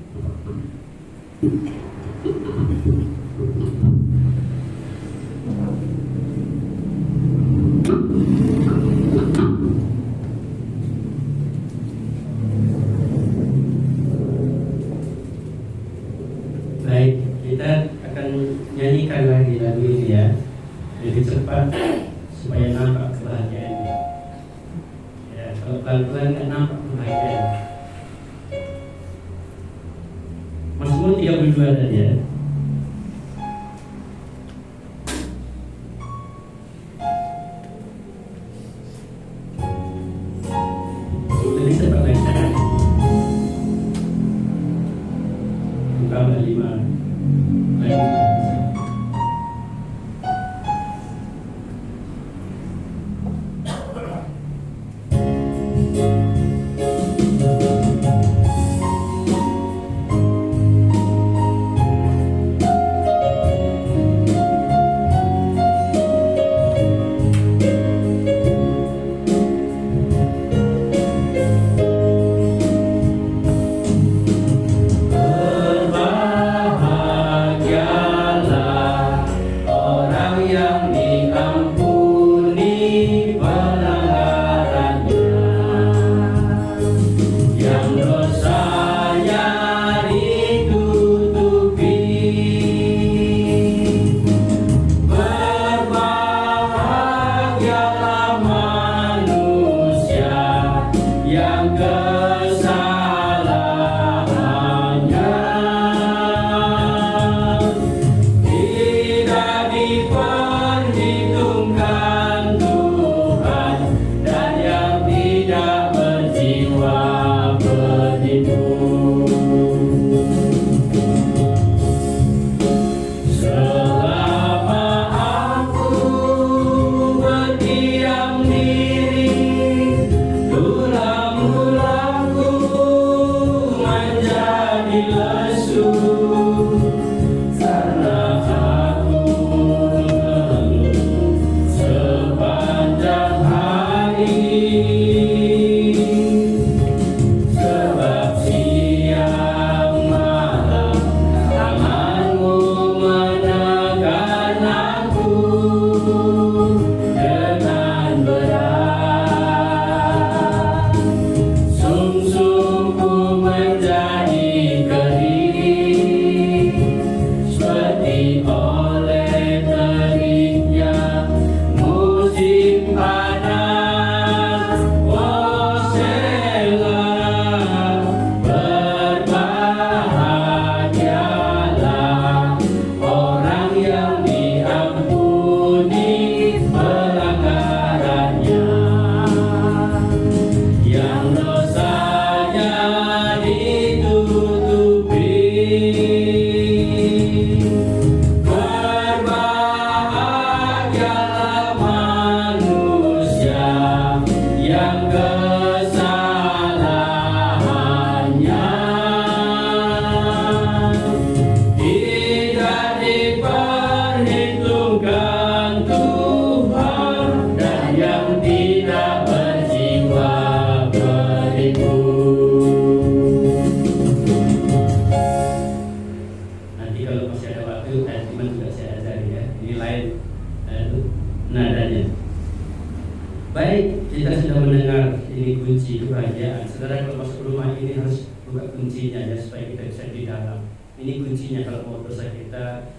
Baik, kita akan nyanyikan lagi lagu ini ya, lebih cepat supaya nampak kebahagiaannya. Ya, kalau pelan-pelan nggak nampak kebahagiaan. Mazmur 32 tadi ya. Jadi cepat baca. Buka 5 lagi. Baik, kita sudah mendengar ini kunci kebahagiaan. Saudara kalau masuk rumah ini harus buka kuncinya ya supaya kita bisa di dalam. Ini kuncinya kalau mau dosa kita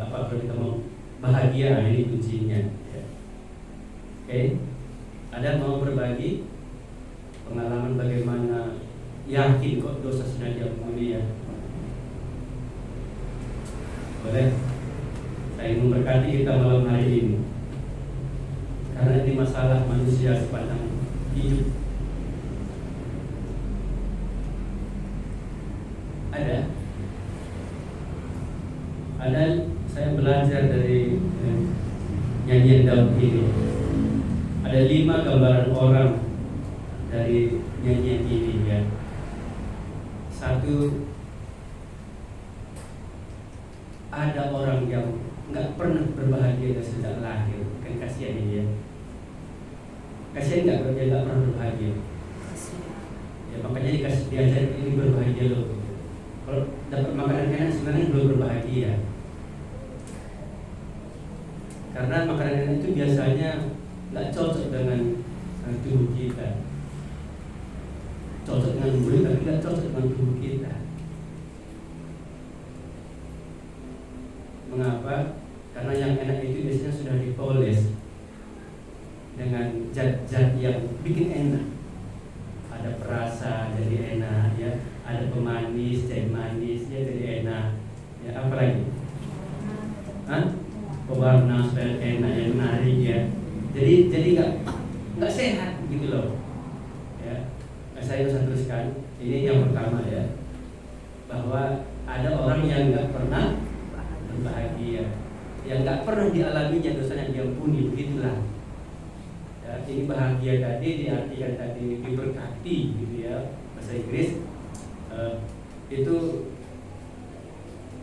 kalau kita mau bahagia, ini kuncinya. Ya. Oke, ada mau berbagi pengalaman bagaimana yakin kok dosa sudah diampuni ya? Boleh? Saya ingin memberkati kita malam hari ini. Karena ini masalah manusia sepanjang hidup. Ada saya belajar dari nyanyian Daud ini. Ada 5 gambaran orang dari nyanyian ini ya. 1, ada orang yang nggak pernah berbahagia sejak lahir, kan kasihan ini ya. Kasihan nggak kalau dia nggak pernah berbahagia? Ya makanya diajar ini berbahagia loh. Kalau dapat makanan enak sebenarnya belum berbahagia. Karena makanan enak itu biasanya nggak cocok dengan tubuh kita. Cocok dengan mulut tapi nggak cocok dengan tubuh kita. Mengapa? Karena yang enak itu biasanya sudah dipoles. zat-zat yang bikin enak. Ada perasa jadi enak ya, ada pemanis jadi manis ya jadi enak. Ya apa lagi? Pewarna supaya enak yang menarik ya. Jadi nggak sehat gitu loh. Ya, saya bisa teruskan. Ini yang pertama ya, bahwa ada orang yang nggak pernah berbahagia, yang nggak pernah dialaminya dosanya diampuni, begitulah. Ya, ini bahagia tadi diartikan tadi diberkati gitu ya, bahasa Inggris. Itu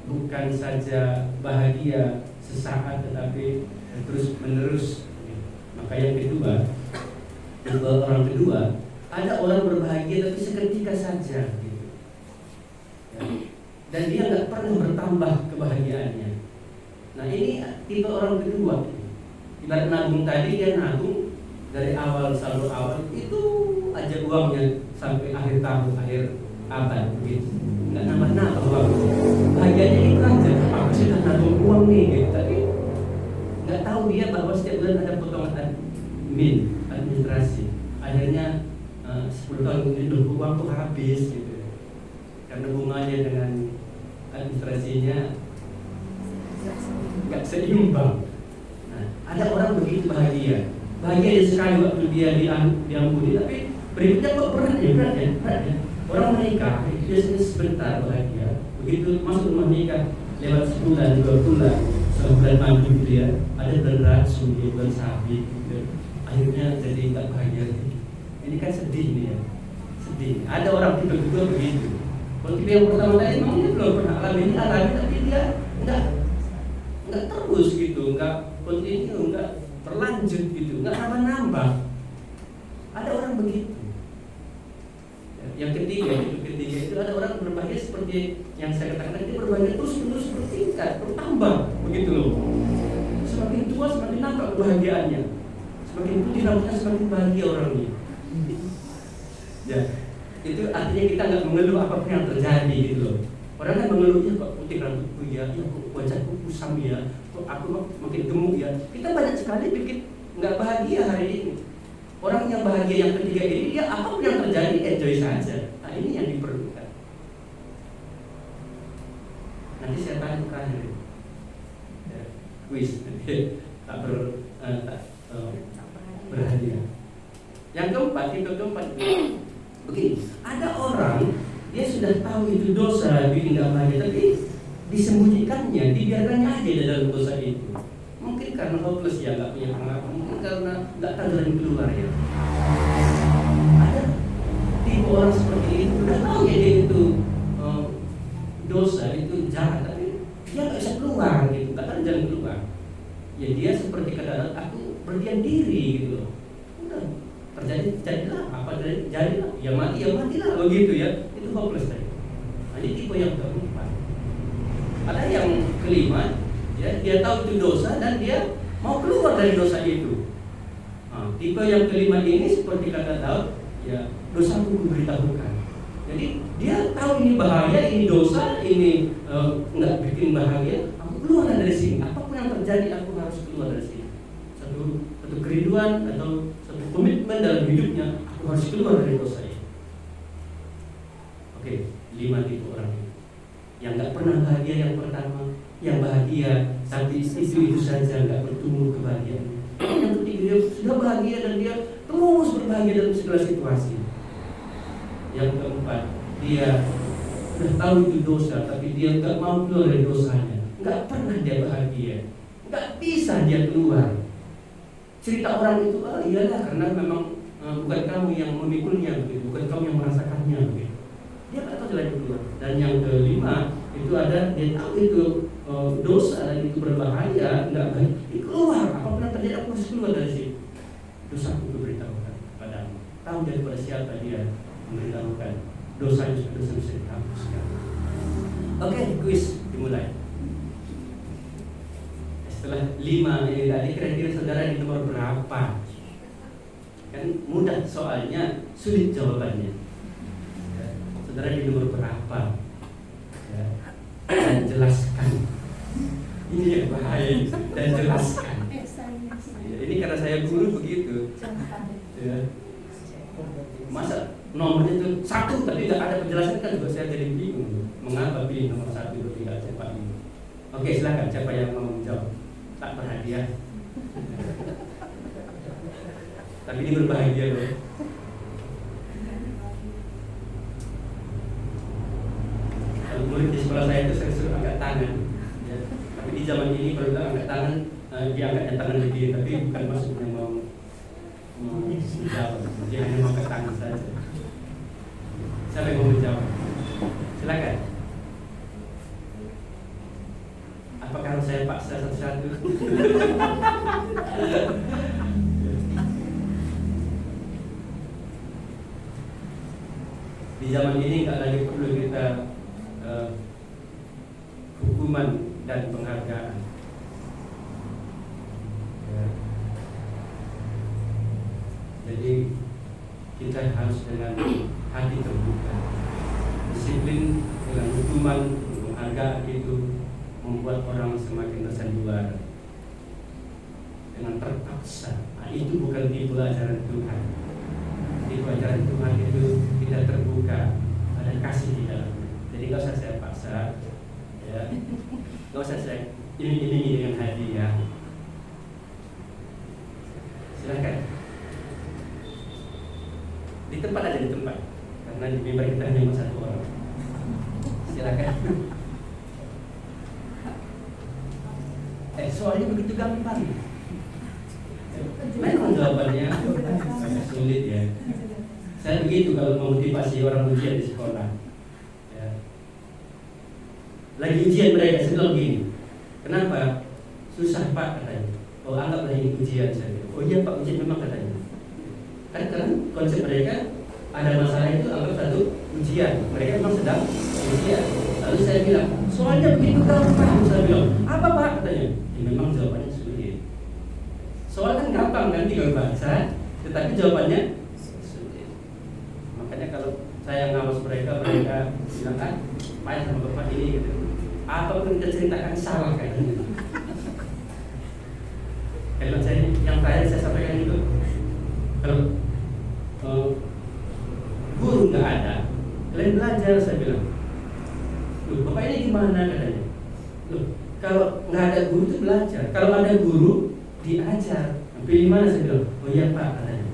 bukan saja bahagia sesaat tetapi terus menerus. Maka yang kedua, orang kedua, ada orang berbahagia tapi seketika saja gitu. Ya. Dan dia nggak pernah bertambah kebahagiaannya. Nah ini tipe orang kedua. Ibarat nabung tadi, dia nabung dari awal saldo awal itu aja uangnya sampai akhir tahun, akhir abad begitu. Nggak nambah-nambah uang. Bahagianya itu aja. Aku sudah nabung uang nih gitu. Tapi nggak tahu dia bahwa setiap bulan ada potongan administrasi. Akhirnya 10 tahun kemudian uang tuh habis gitu. Karena bunganya dengan administrasinya nggak seimbang. Nah, ada orang begitu bahagia sekali waktu dia diampuni, tapi berikutnya kok berat ya. Orang menikah dia sebentar bahagia, begitu masuk rumah nikah lewat sebulan 2 bulan, sebulan maju gitu ya, ada bulan racun, bulan sabit gitu. Akhirnya jadi nggak bahagia lagi. Ini kan sedih nih ya, sedih. Ada orang tipe kedua begitu. Kalau tipe yang pertama tadi memang dia belum pernah alami, tapi dia nggak terus gitu, nggak continue, nggak berlanjut gitu, nggak nambah-nambah. Ada orang begitu. Yang ketiga itu ada orang berbahagia seperti yang saya katakan, dia berbahagia terus bertingkat, bertambah begitu loh. Semakin tua semakin nampak kebahagiaannya, semakin putih rambutnya semakin bahagia orangnya. Ya, itu artinya kita nggak mengeluh apapun yang terjadi gitu loh. Orang kan mengeluhnya kok putih rambutku ya, kok wajahku kusam ya, kok aku makin gemuk ya. Kita banyak sekali bikin nggak bahagia hari ini. Orang yang bahagia yang ketiga ini, dia apapun yang terjadi enjoy saja. Nah ini yang diperlukan. Nanti saya tanya terakhir ya, quiz tak berhadiah. Yang keempat, begini, ada orang dia sudah tahu itu dosa, bikin nggak bahagia, tapi disembunyikannya, dibiarkannya aja dalam dosa itu. Mungkin karena hopeless ya, nggak punya pengakuan, mungkin karena nggak tahu jalan keluar ya. Ada tipe orang seperti itu, udah tahu ya dia itu dosa, itu jahat, tapi dia nggak bisa keluar gitu, nggak tahu jalan keluar. Ya dia seperti kata aku berdiam diri gitu loh. Udah terjadilah apa jadilah, ya matilah begitu ya. Itu hopeless tadi. Nah, ini tipe yang keempat. Ada yang kelima, ya, dia tahu itu dosa dan dia mau keluar dari dosa itu. Nah, tipe yang kelima ini seperti kata Daud, ya dosaku kuberitahukan. Jadi dia tahu ini bahaya, ini dosa, ini nggak bikin bahagia. Aku keluar dari sini. Apapun yang terjadi, aku harus keluar dari sini. Satu kerinduan atau satu komitmen dalam hidupnya, aku harus keluar dari dosa ini. Oke, 5 tipe orang ini. Yang nggak pernah bahagia yang pertama, yang bahagia tapi itu saja nggak bertumbuh kebahagiaan. Yang ketiga, dia sudah bahagia dan dia terus berbahagia dalam segala situasi. Yang keempat, dia sudah tahu itu dosa tapi dia nggak mau keluar dari dosanya. Nggak pernah dia bahagia, nggak bisa dia keluar. Cerita orang itu, iyalah karena memang bukan kamu yang memikulnya begitu, bukan kamu yang merasakannya begitu. Dia nggak tahu jalan keluar. Dan yang kelima itu ada, dia tahu itu dosa dan itu berbahaya, nggak baik. Dia keluar, apapun yang terjadi aku harus keluar dari sini. Dosaku kuberitahukan padamu. Tahu daripada siapa dia memberitahukan dosa bisa dihapuskan. Oke, kuis dimulai. Setelah 5 ini tadi, kira-kira saudara di nomor berapa? Kan mudah soalnya, sulit jawabannya. Ya, saudara di nomor berapa? Ya, dan jelaskan. Ini yang bahaya, dan jelaskan. Ya, ini karena saya guru begitu. Ya. Masa nomornya itu 1 tapi tidak ada penjelasan kan juga saya jadi bingung. Mengapa pilih nomor 1 3 cepat ini? Oke, silakan siapa yang mau menjawab? Tak berhadiah. Tapi ini berbahagia loh. Kalau murid di sekolah saya itu saya suruh angkat tangan. Ya. Tapi di zaman ini kalau bilang angkat tangan, dia angkatnya tangan lebih, tapi bukan maksudnya mau menjawab. Dia hanya mau angkat tangan saja. Siapa yang mau menjawab? Silakan. Apakah harus saya paksa satu-satu? Di zaman ini nggak lagi perlu kita hukuman dan penghargaan. Ya. Jadi kita harus dengan hati terbuka. Disiplin dengan hukuman, penghargaan itu membuat orang semakin tersanjung. Dengan terpaksa, nah, itu bukan tipe ajaran Tuhan. Tipe ajaran Tuhan itu tidak terbuka, ada kasih di dalamnya. Jadi nggak usah saya paksa, ya. Nggak usah saya iming-imingi dengan hadiah. Silakan. Di tempat aja, di tempat, karena di mimbar kita hanya 1 orang. Silakan. Soalnya begitu gampang. Memang jawabannya agak sulit ya. Saya begitu kalau memotivasi orang ujian di sekolah. Ya. Lagi ujian mereka, saya bilang begini. Kenapa? Susah Pak katanya. Oh anggaplah ini ujian saya. Oh iya Pak, ujian memang katanya. Karena konsep mereka ada masalah itu anggap satu ujian. Mereka memang sedang ujian. Lalu saya bilang, soalnya begitu gampang. Saya bilang, apa Pak katanya? Ya, memang jawabannya sulit. Soal kan gampang kan tinggal baca, tetapi jawabannya sulit. Makanya kalau saya ngawas mereka bilang kan, main sama Bapak ini gitu. Apapun kita ceritakan salah katanya. Kalau saya yang terakhir saya sampaikan itu, kalau guru nggak ada, kalian belajar saya bilang. Loh, Bapak ini gimana katanya? Loh, kalau nggak ada guru itu belajar. Kalau ada guru diajar. Pilih mana saya bilang? Oh iya Pak katanya.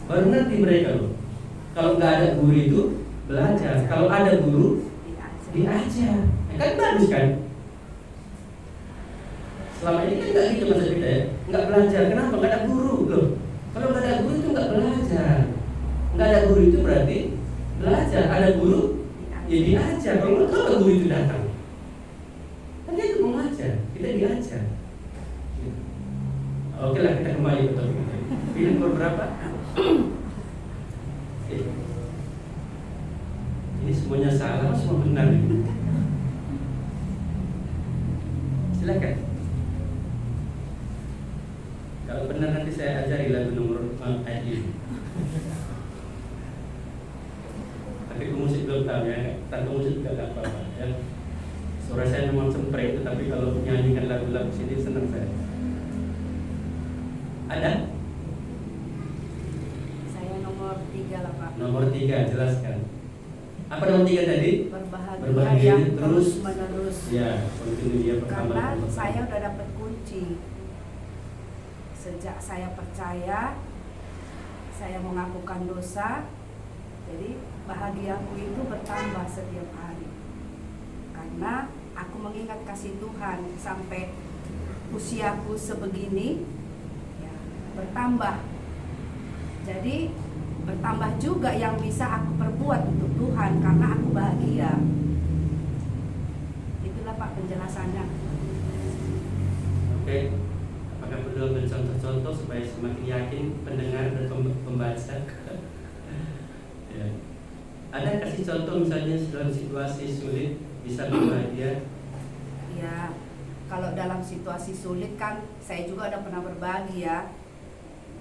Baru ngerti mereka loh. Kalau nggak ada guru itu belajar. Kalau ada guru diajar. Kan bagus kan? Selama ini kan nggak gitu masa kita ya. Nggak belajar. Kenapa? Nggak ada guru loh. Kalau nggak ada guru itu nggak belajar. Nggak ada guru itu berarti belajar. Ada guru ya diajar. Kalau guru itu datang, kan dia itu mengajar. Kita diajar. Oke lah, kita kembali ke topik ini. Pilih nomor berapa? Ini semuanya salah, semua benar ini. Silakan. Kalau benar nanti saya ajari lagu nomor ayat ini. Tapi pemusik belum tahu ya, tanpa musik juga nggak apa-apa ya. Suara saya memang semprek, tapi kalau nyanyikan lagu-lagu sini senang saya. Ada? Saya nomor 3 lah Pak. Nomor 3, jelaskan. Apa nomor 3 tadi? Berbahagia yang terus menerus. Ya, kontinu dia pertama. Karena saya udah dapat kunci. Sejak saya percaya, saya mengakukan dosa. Jadi bahagiaku itu bertambah setiap hari. Karena aku mengingat kasih Tuhan sampai usiaku sebegini. Bertambah. Jadi bertambah juga yang bisa aku perbuat untuk Tuhan karena aku bahagia. Itulah Pak penjelasannya. Oke. Apakah perlu ambil contoh-contoh supaya semakin yakin pendengar dan pembaca? Ya. Ada kasih contoh misalnya dalam situasi sulit bisa berbahagia? Ya, kalau dalam situasi sulit kan saya juga udah pernah berbagi ya.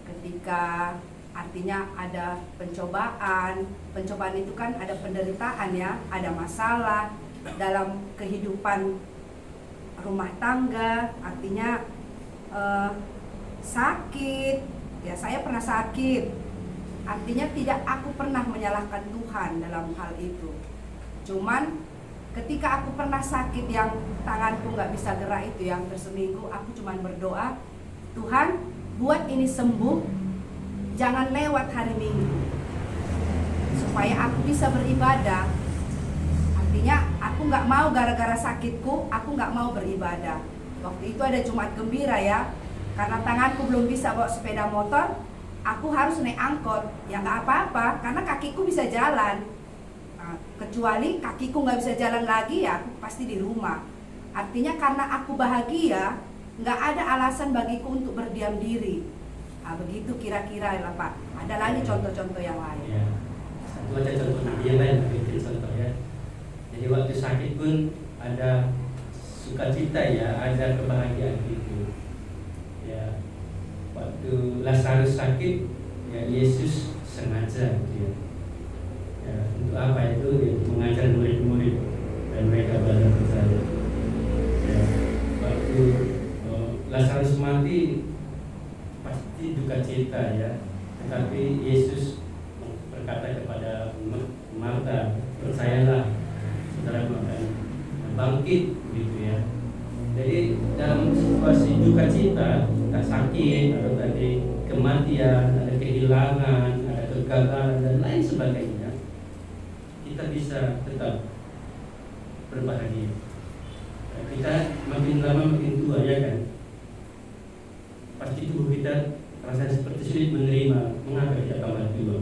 Ketika artinya ada pencobaan itu kan ada penderitaan ya, ada masalah dalam kehidupan rumah tangga, artinya sakit, ya saya pernah sakit. Artinya tidak aku pernah menyalahkan Tuhan dalam hal itu. Cuman ketika aku pernah sakit yang tanganku nggak bisa gerak itu yang seminggu, aku cuman berdoa, Tuhan buat ini sembuh, jangan lewat hari Minggu, supaya aku bisa beribadah. Artinya aku nggak mau gara-gara sakitku, aku nggak mau beribadah. Waktu itu ada Jumat Gembira ya, karena tanganku belum bisa bawa sepeda motor, aku harus naik angkot. Ya nggak apa-apa, karena kakiku bisa jalan. Nah, kecuali kakiku nggak bisa jalan lagi, ya aku pasti di rumah. Artinya karena aku bahagia, nggak ada alasan bagiku untuk berdiam diri. Nah, begitu kira-kira lah Pak. Ada lagi contoh-contoh yang lain. Ya, satu aja contoh yang lain, bikin contoh ya. Jadi waktu sakit pun ada sukacita ya, ada kebahagiaan gitu. Ya, waktu Lazarus sakit, ya Yesus sengaja gitu ya. Ya, untuk apa itu? Ya, mengajar murid-murid dan mereka belajar percaya. Ya, waktu Lazarus mati pasti duka cita ya, tetapi Yesus berkata kepada Marta, percayalah, saudara akan bangkit gitu ya. Jadi dalam situasi duka cita, kita sakit atau tadi kematian, ada kehilangan, ada kegagalan dan lain sebagainya, kita bisa tetap berbahagia. Kita makin lama makin tua ya kan, pasti tubuh kita rasanya seperti sulit menerima. Mengapa kita tambah tua?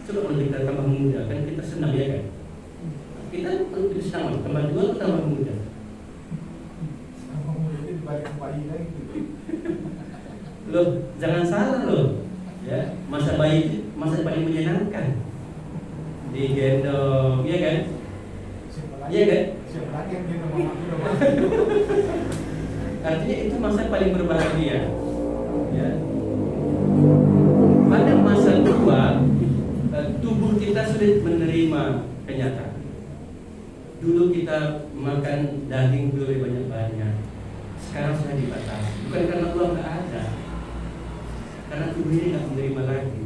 Coba kalau kita tambah muda, kan kita senang ya kan? Kita senang tambah tua atau tambah muda? Tambah muda itu dibalik bayi lagi. Loh, jangan salah loh. Ya, masa bayi itu masa paling menyenangkan. Digendong, iya kan? Iya kan? Siapa lagi yang gendong mama udah. Artinya itu masa paling berbahagia. Ya. Pada masa tua, tubuh kita sulit menerima kenyataan. Dulu kita makan daging lebih banyak-banyak, sekarang sudah dibatasi. Bukan karena uang nggak ada, karena tubuh ini nggak menerima lagi.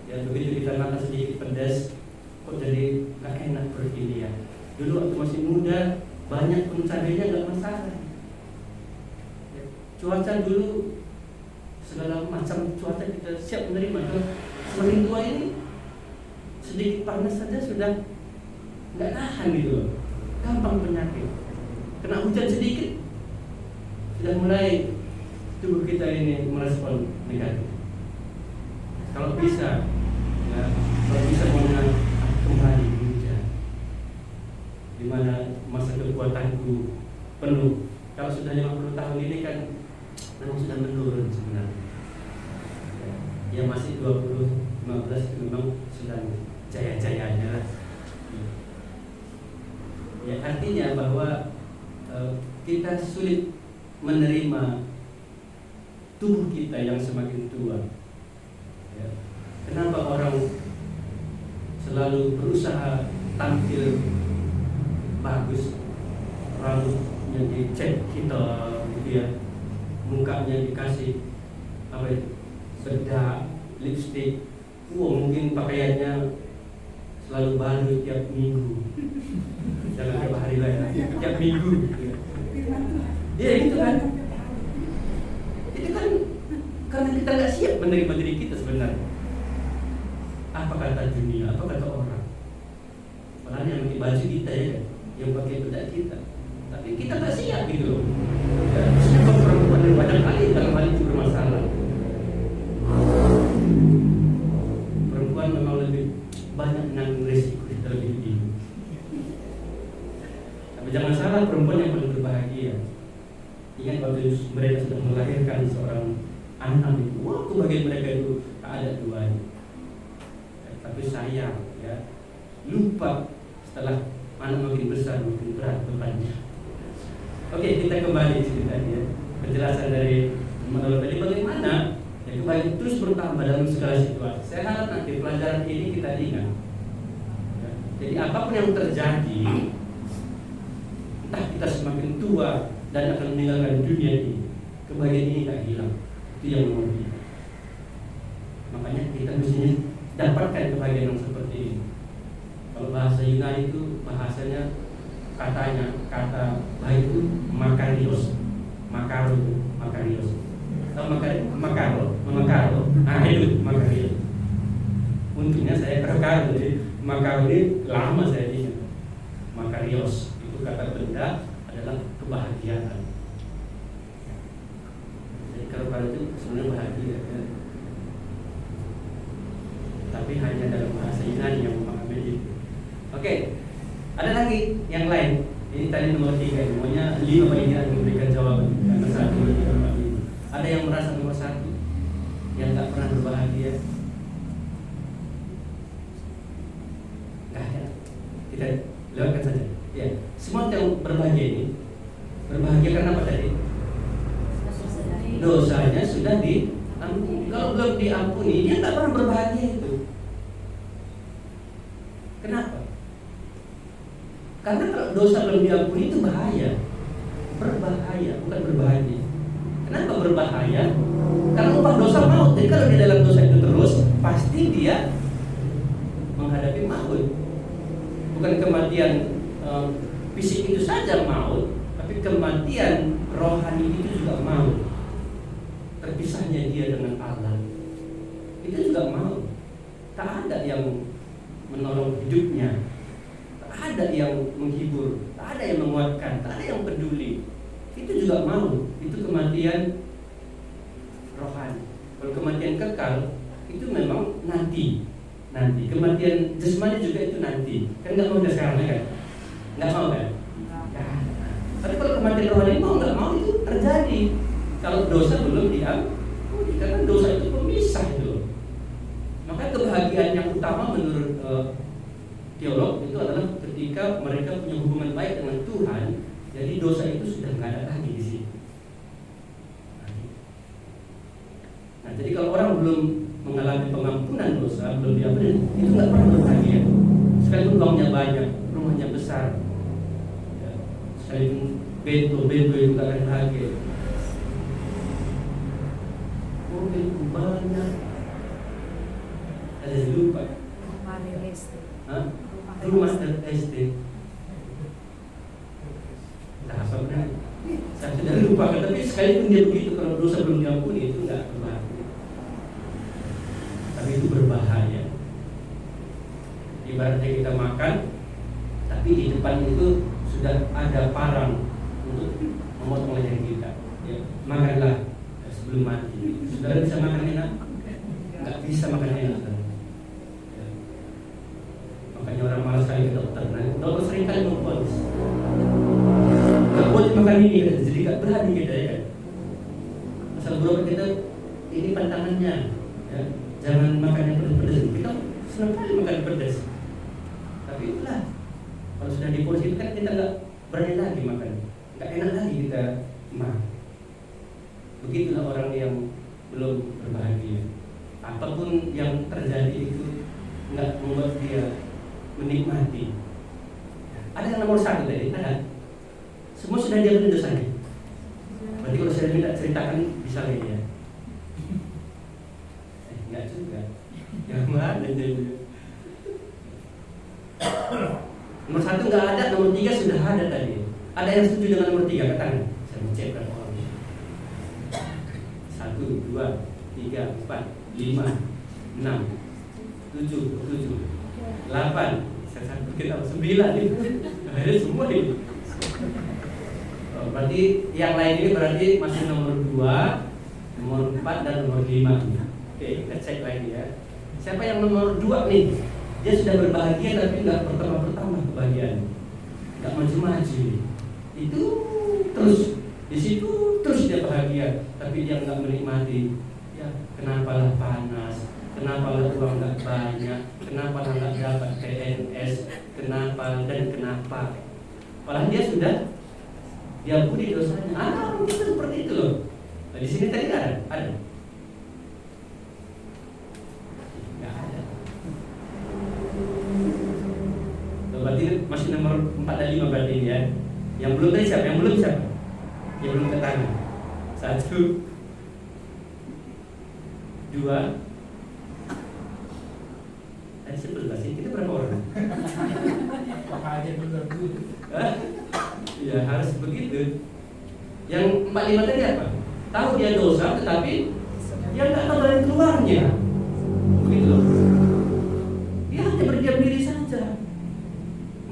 Ya, begitu kita makan sedikit pedas, kok jadi nggak enak perut ini ya. Dulu waktu masih muda, banyak pun cabainya nggak masalah. Ya, cuaca dulu segala macam cuaca kita siap menerima. Semakin tua ini sedikit panas saja sudah nggak tahan gitu loh, gampang penyakit. Kena hujan sedikit sudah mulai tubuh kita ini merespon negatif. Kalau bisa, ya, kalau bisa mengenal kembali muda, di mana masa kekuatanku penuh. Kalau sudah 50 tahun ini kan memang sudah menurun sebenarnya. Ya masih 20, 15 itu memang sudah jaya-jayanya lah. Ya, artinya bahwa kita sulit menerima tubuh kita yang semakin tua. Ya. Kenapa orang selalu berusaha tampil bagus, rambutnya dicat hitam gitu ya, mukanya dikasih apa itu, bedak, lipstik, mungkin pakaiannya selalu baru tiap minggu. Jangan tiap hari lah ya, tiap minggu. Iya gitu kan. Itu kan karena kita nggak siap menerima diri kita sebenarnya. Apa kata dunia, apa kata orang. Padahal yang pakai baju kita ya kan, yang pakai bedak kita. Tapi kita nggak siap gitu loh. Ya, sebab perempuan yang banyak kali dalam hal itu bermasalah. Perempuan memang lebih banyak menanggung resiko terlebih dulu. Tapi jangan salah, perempuan yang paling berbahagia. Ingat waktu mereka sudah melahirkan seorang anak itu, waktu bagi mereka itu tak ada duanya. Tapi sayang ya, lupa setelah anak makin besar makin berat bebannya. Oke, kita kembali ceritanya. Penjelasan dari Manolo tadi bagaimana ya, kebaikan terus bertambah dalam segala situasi. Saya harap nanti pelajaran ini kita ingat. Ya, jadi apapun yang terjadi, entah kita semakin tua dan akan meninggalkan dunia ini, kebahagiaan ini tidak hilang. Itu yang nomor 3. Makanya kita mestinya dapatkan kebahagiaan yang seperti ini. Kalau bahasa Yunani itu bahasanya kata baik itu makarios, makarios. Makaro. Nah itu makarios. Untungnya saya kerekam, jadi makaro ini lama saya ingat. Makarios itu kata benda adalah kebahagiaan. Jadi kalau itu sebenarnya bahagia ya. Tapi hanya dalam bahasa Yunani yang memahami itu. Oke, ada lagi yang lain. Ini tadi nomor 3, semuanya 5 bagian yang memberikan jawaban. Karena 1, 2, 3, 4, 5. Ada yang merasa nomor 1 yang tak pernah berbahagia? Nggak ada. Kita lewatkan saja. Ya, semua yang berbahagia ini berbahagia karena apa tadi? Dosanya sudah diampuni. Kalau belum diampuni, dia tak pernah berbahagia itu. Kenapa? Karena kalau dosa belum diampuni itu bahaya. Berbahaya, bukan berbahagia. Kenapa berbahaya? Karena upah dosa maut. Jadi kalau dia dalam dosa itu terus, pasti dia menghadapi maut. Bukan kematian fisik itu saja maut, tapi kematian rohani itu juga maut. Terpisahnya dia dengan Allah itu juga maut. Tak ada yang menolong hidupnya, tak ada yang menghibur, tak ada yang menguatkan, tak ada yang peduli. Itu juga maut. Itu kematian rohani. Kalau kematian kekal itu memang nanti. Kematian jasmani juga itu nanti. Kan nggak mau sekarang kan? Nggak mau kan? Tapi kalau kematian rohani mau nggak mau itu terjadi. Kalau dosa belum diampuni, karena dosa itu pemisah itu. Maka kebahagiaan yang utama menurut teolog itu adalah ketika mereka punya hubungan baik dengan Tuhan, jadi dosa itu sudah nggak ada lagi di situ. Nah, jadi kalau orang belum mengalami pengampunan dosa, belum diampuni, itu nggak pernah berbahagia. Sekalipun uangnya banyak, rumahnya besar, ya, sekalipun bento itu nggak akan bahagia. Mobil banyak, ada lupa. Rumah dan SD. Nah, apa benar? Saya sudah lupa, tapi sekalipun dia begitu, kalau dosa belum diampuni itu nggak berbahaya. Tapi itu berbahaya. Ibaratnya kita makan, tapi di depan itu sudah ada parang untuk memotong leher kita. Ya, makanlah sebelum mati. Saudara bisa makan enak? Nggak bisa makan enak. Ya. Makanya orang malas sekali ke dokter. Nah, dokter sering kali memponis. Nggak boleh makan ini, jadi nggak berani kita ya kan. Asal berobat kita, ini pantangannya. Ya. Jangan makan yang pedas-pedas. Kita senang kali makan pedas. Tapi itulah, kalau sudah diponis itu kan kita nggak berani lagi makan. Nggak enak lagi kita makan. Begitulah orang yang belum berbahagia. Apapun yang terjadi itu nggak membuat dia menikmati. Ada yang nomor 1 tadi, ada. Semua sudah diampuni dosanya. Berarti kalau saya minta ceritakan bisa lagi ya. Enggak juga. Yang mana jadi? Nomor 1 nggak ada, nomor 3 sudah ada tadi. Ada yang setuju dengan nomor 3? Katakan. Saya mencet berapa orang. 1, 2, 3, 4, 5, 6, 7, 8. Saya satu kita 9 ini. Akhirnya semua ini. Berarti yang lain ini berarti masih nomor 2, nomor 4 dan nomor 5. Oke, kita cek lagi ya. Siapa yang nomor 2 nih? Dia sudah berbahagia tapi nggak bertambah kebahagiaan, nggak maju-maju. Itu terus di situ terus dia bahagia, tapi dia nggak menikmati. Ya, kenapalah panas, kenapalah uang nggak banyak, kenapalah nggak dapat PNS, kenapa dan kenapa. Padahal dia sudah diampuni dosanya. Itu seperti itu loh. Nah, di sini tadi ada. Nggak ada. Berarti masih nomor 4 dan 5 berarti ini ya. Yang belum tadi siapa? Yang belum ke tangan. 1, 2. Ada 11 sih, kita berapa orang? Pakai aja dulu. Hah? Ya harus begitu. Yang 4, 5 tadi apa? Tahu dia dosa, tetapi dia nggak tahu dari keluarnya. Begitu loh. Dia hanya berdiam diri saja.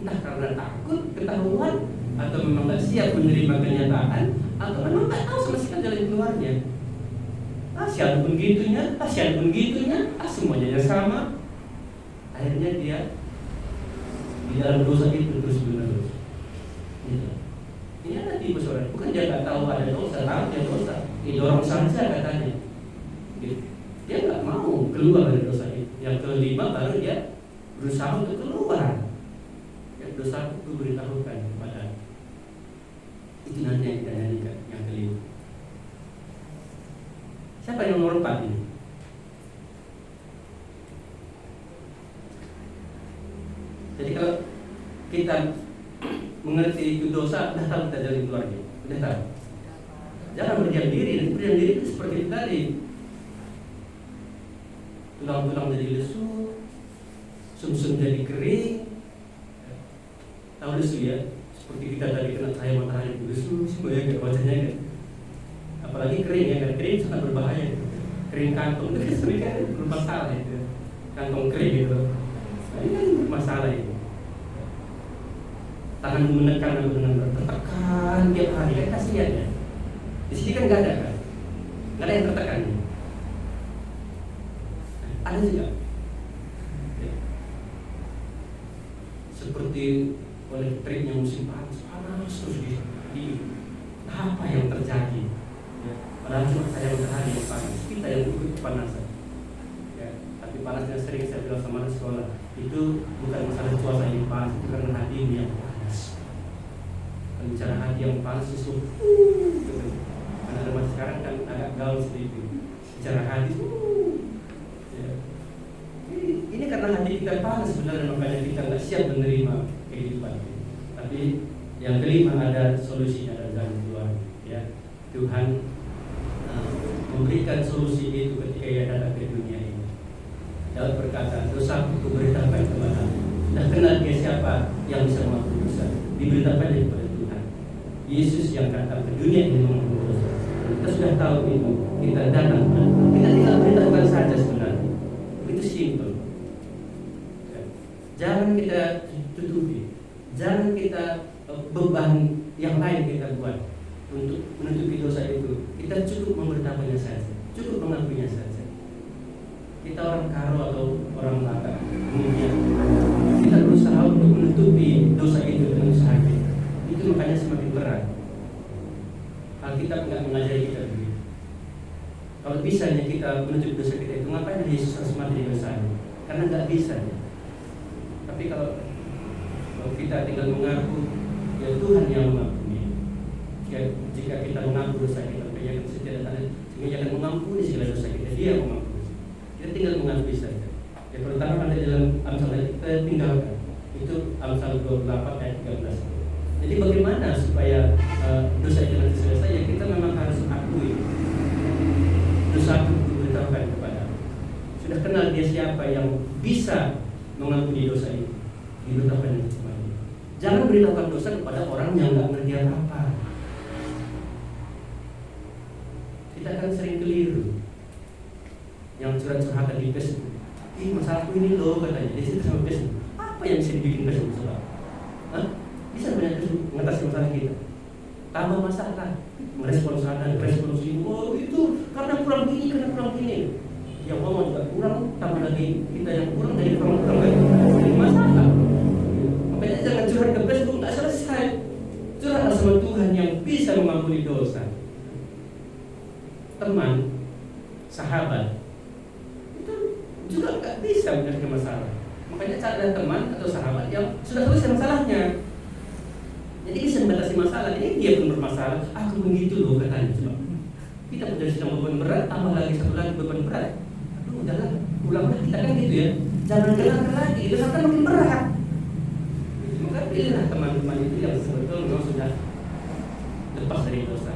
Entah karena takut, ketahuan, atau memang nggak siap menerima kenyataan, atau memang nggak tahu sama sekali jalan keluarnya. Siapa pun gitunya, siapa pun gitunya, semuanya yang sama. Akhirnya dia di dalam dosa itu terus menerus. Gitu. Ini ada tipe saudara, bukan dia nggak tahu ada dosa, tahu dia dosa, didorong saja katanya. Gitu. Dia nggak mau keluar dari dosa itu. Yang kelima baru dia berusaha untuk keluar. Ya, dosa itu beritahukan kepada itu nanti yang kita nyanyikan yang kelima. Siapa yang nomor 4 ini? Jadi kalau kita mengerti itu dosa, udah tahu kita jalan keluarnya, udah tahu. Jangan berdiam diri. Berdiam diri itu seperti itu tadi. Tulang-tulang jadi lesu, sumsum jadi kering. Tahu lesu ya? Seperti kita tadi kena cahaya matahari lesu, semuanya kayak wajahnya kan. Apalagi kering ya kan, kering sangat berbahaya. Kering kantong itu sering kan bermasalah itu. Kantong kering gitu. Nah, ini kan masalah itu. Tangan menekan aku dengan tertekan tiap hari kan kasihan ya. Di sini kan nggak ada kan, nggak ada yang tertekan. Ada juga. Ya. Seperti elektriknya musim panas terus di apa yang terjadi? Ya. Padahal cuma saya matahari yang panas, kita yang ikut kepanasan. Ya. Tapi panasnya sering saya bilang sama anak sekolah itu bukan masalah cuaca yang panas, itu karena hatimu yang panas. Kalau bicara hati yang panas itu gitu. Karena remaja sekarang kan agak gaul sedikit. Bicara hati ya. Ini karena hati kita panas sebenarnya, makanya kita nggak siap menerima kehidupan. Tapi yang kelima ada solusinya, ada jalan keluar. Ya. Tuhan memberikan solusi itu ketika ia datang ke dunia ini. Daud berkata, dosaku kuberitakan kepadamu. Sudah kenal dia siapa yang bisa mengampuni dosa. Diberitakan kepada Tuhan. Yesus yang datang ke dunia ini mengampuni dosa. Kita sudah tahu itu. Kita datang. Kita tinggal beritahukan saja sebenarnya. Itu simple. Jangan kita tutupi. Jangan kita beban yang lain kita buat untuk menutupi dosa itu. Kita cukup memberitahukannya saja. Cukup mengakuinya saja. Kita orang karo atau orang Batak, kemudian kita berusaha untuk menutupi dosa itu dengan usaha kita. Itu makanya semakin berat. Alkitab nggak mengajari kita begitu. Kalau bisanya kita menutupi dosa kita itu, ngapain Yesus harus mati di dosanya? Karena nggak bisa. Tapi kalau kita tinggal mengaku, ya Tuhan yang mengampuni. Jika kita mengaku dosa kita, ya sehingga jangan mengampuni segala dosa kita, Dia mengampuni. Kita tinggal mengakui saja. Ya terutama pada dalam Amsal kita tinggalkan. Itu Amsal 28 ayat 13. Jadi bagaimana supaya dosa itu nanti selesai? Ya kita memang harus akui dosa itu diberitahukan kepada. Sudah kenal dia siapa yang bisa mengampuni dosa itu. Diberitahukan kepada. Jangan beritahukan dosa kepada orang yang nggak ngerti apa-apa. Kita kan sering keliru. Yang curhat-curhatan di Facebook, masalahku ini loh katanya, dia situ sama Facebook. Apa yang bisa dibikin Facebook soal? Bisa banyak Facebook mengatasi masalah kita. Tambah masalah, merespons sana, merespons ini. Oh itu karena kurang gini, karena kurang gini. Yang ngomong juga kurang, tambah lagi kita yang kurang dari kurang lagi. Jadi masalah. Makanya jangan curhat ke Facebook, nggak selesai. Curhatlah sama Tuhan yang bisa mengampuni dosa. Teman, sahabat, juga nggak bisa menyelesaikan masalah. Makanya cari teman atau sahabat yang sudah selesai masalahnya. Jadi bisa membatasi masalah. Ini dia pun bermasalah. Aku begitu loh katanya. Coba kita sudah sedang beban berat, tambah lagi satu lagi beban berat. Aduh, udahlah, ulanglah kita kan gitu ya. Jangan dengarkan lagi, itu akan makin berat. Maka pilihlah teman-teman itu yang betul memang sudah lepas dari dosa.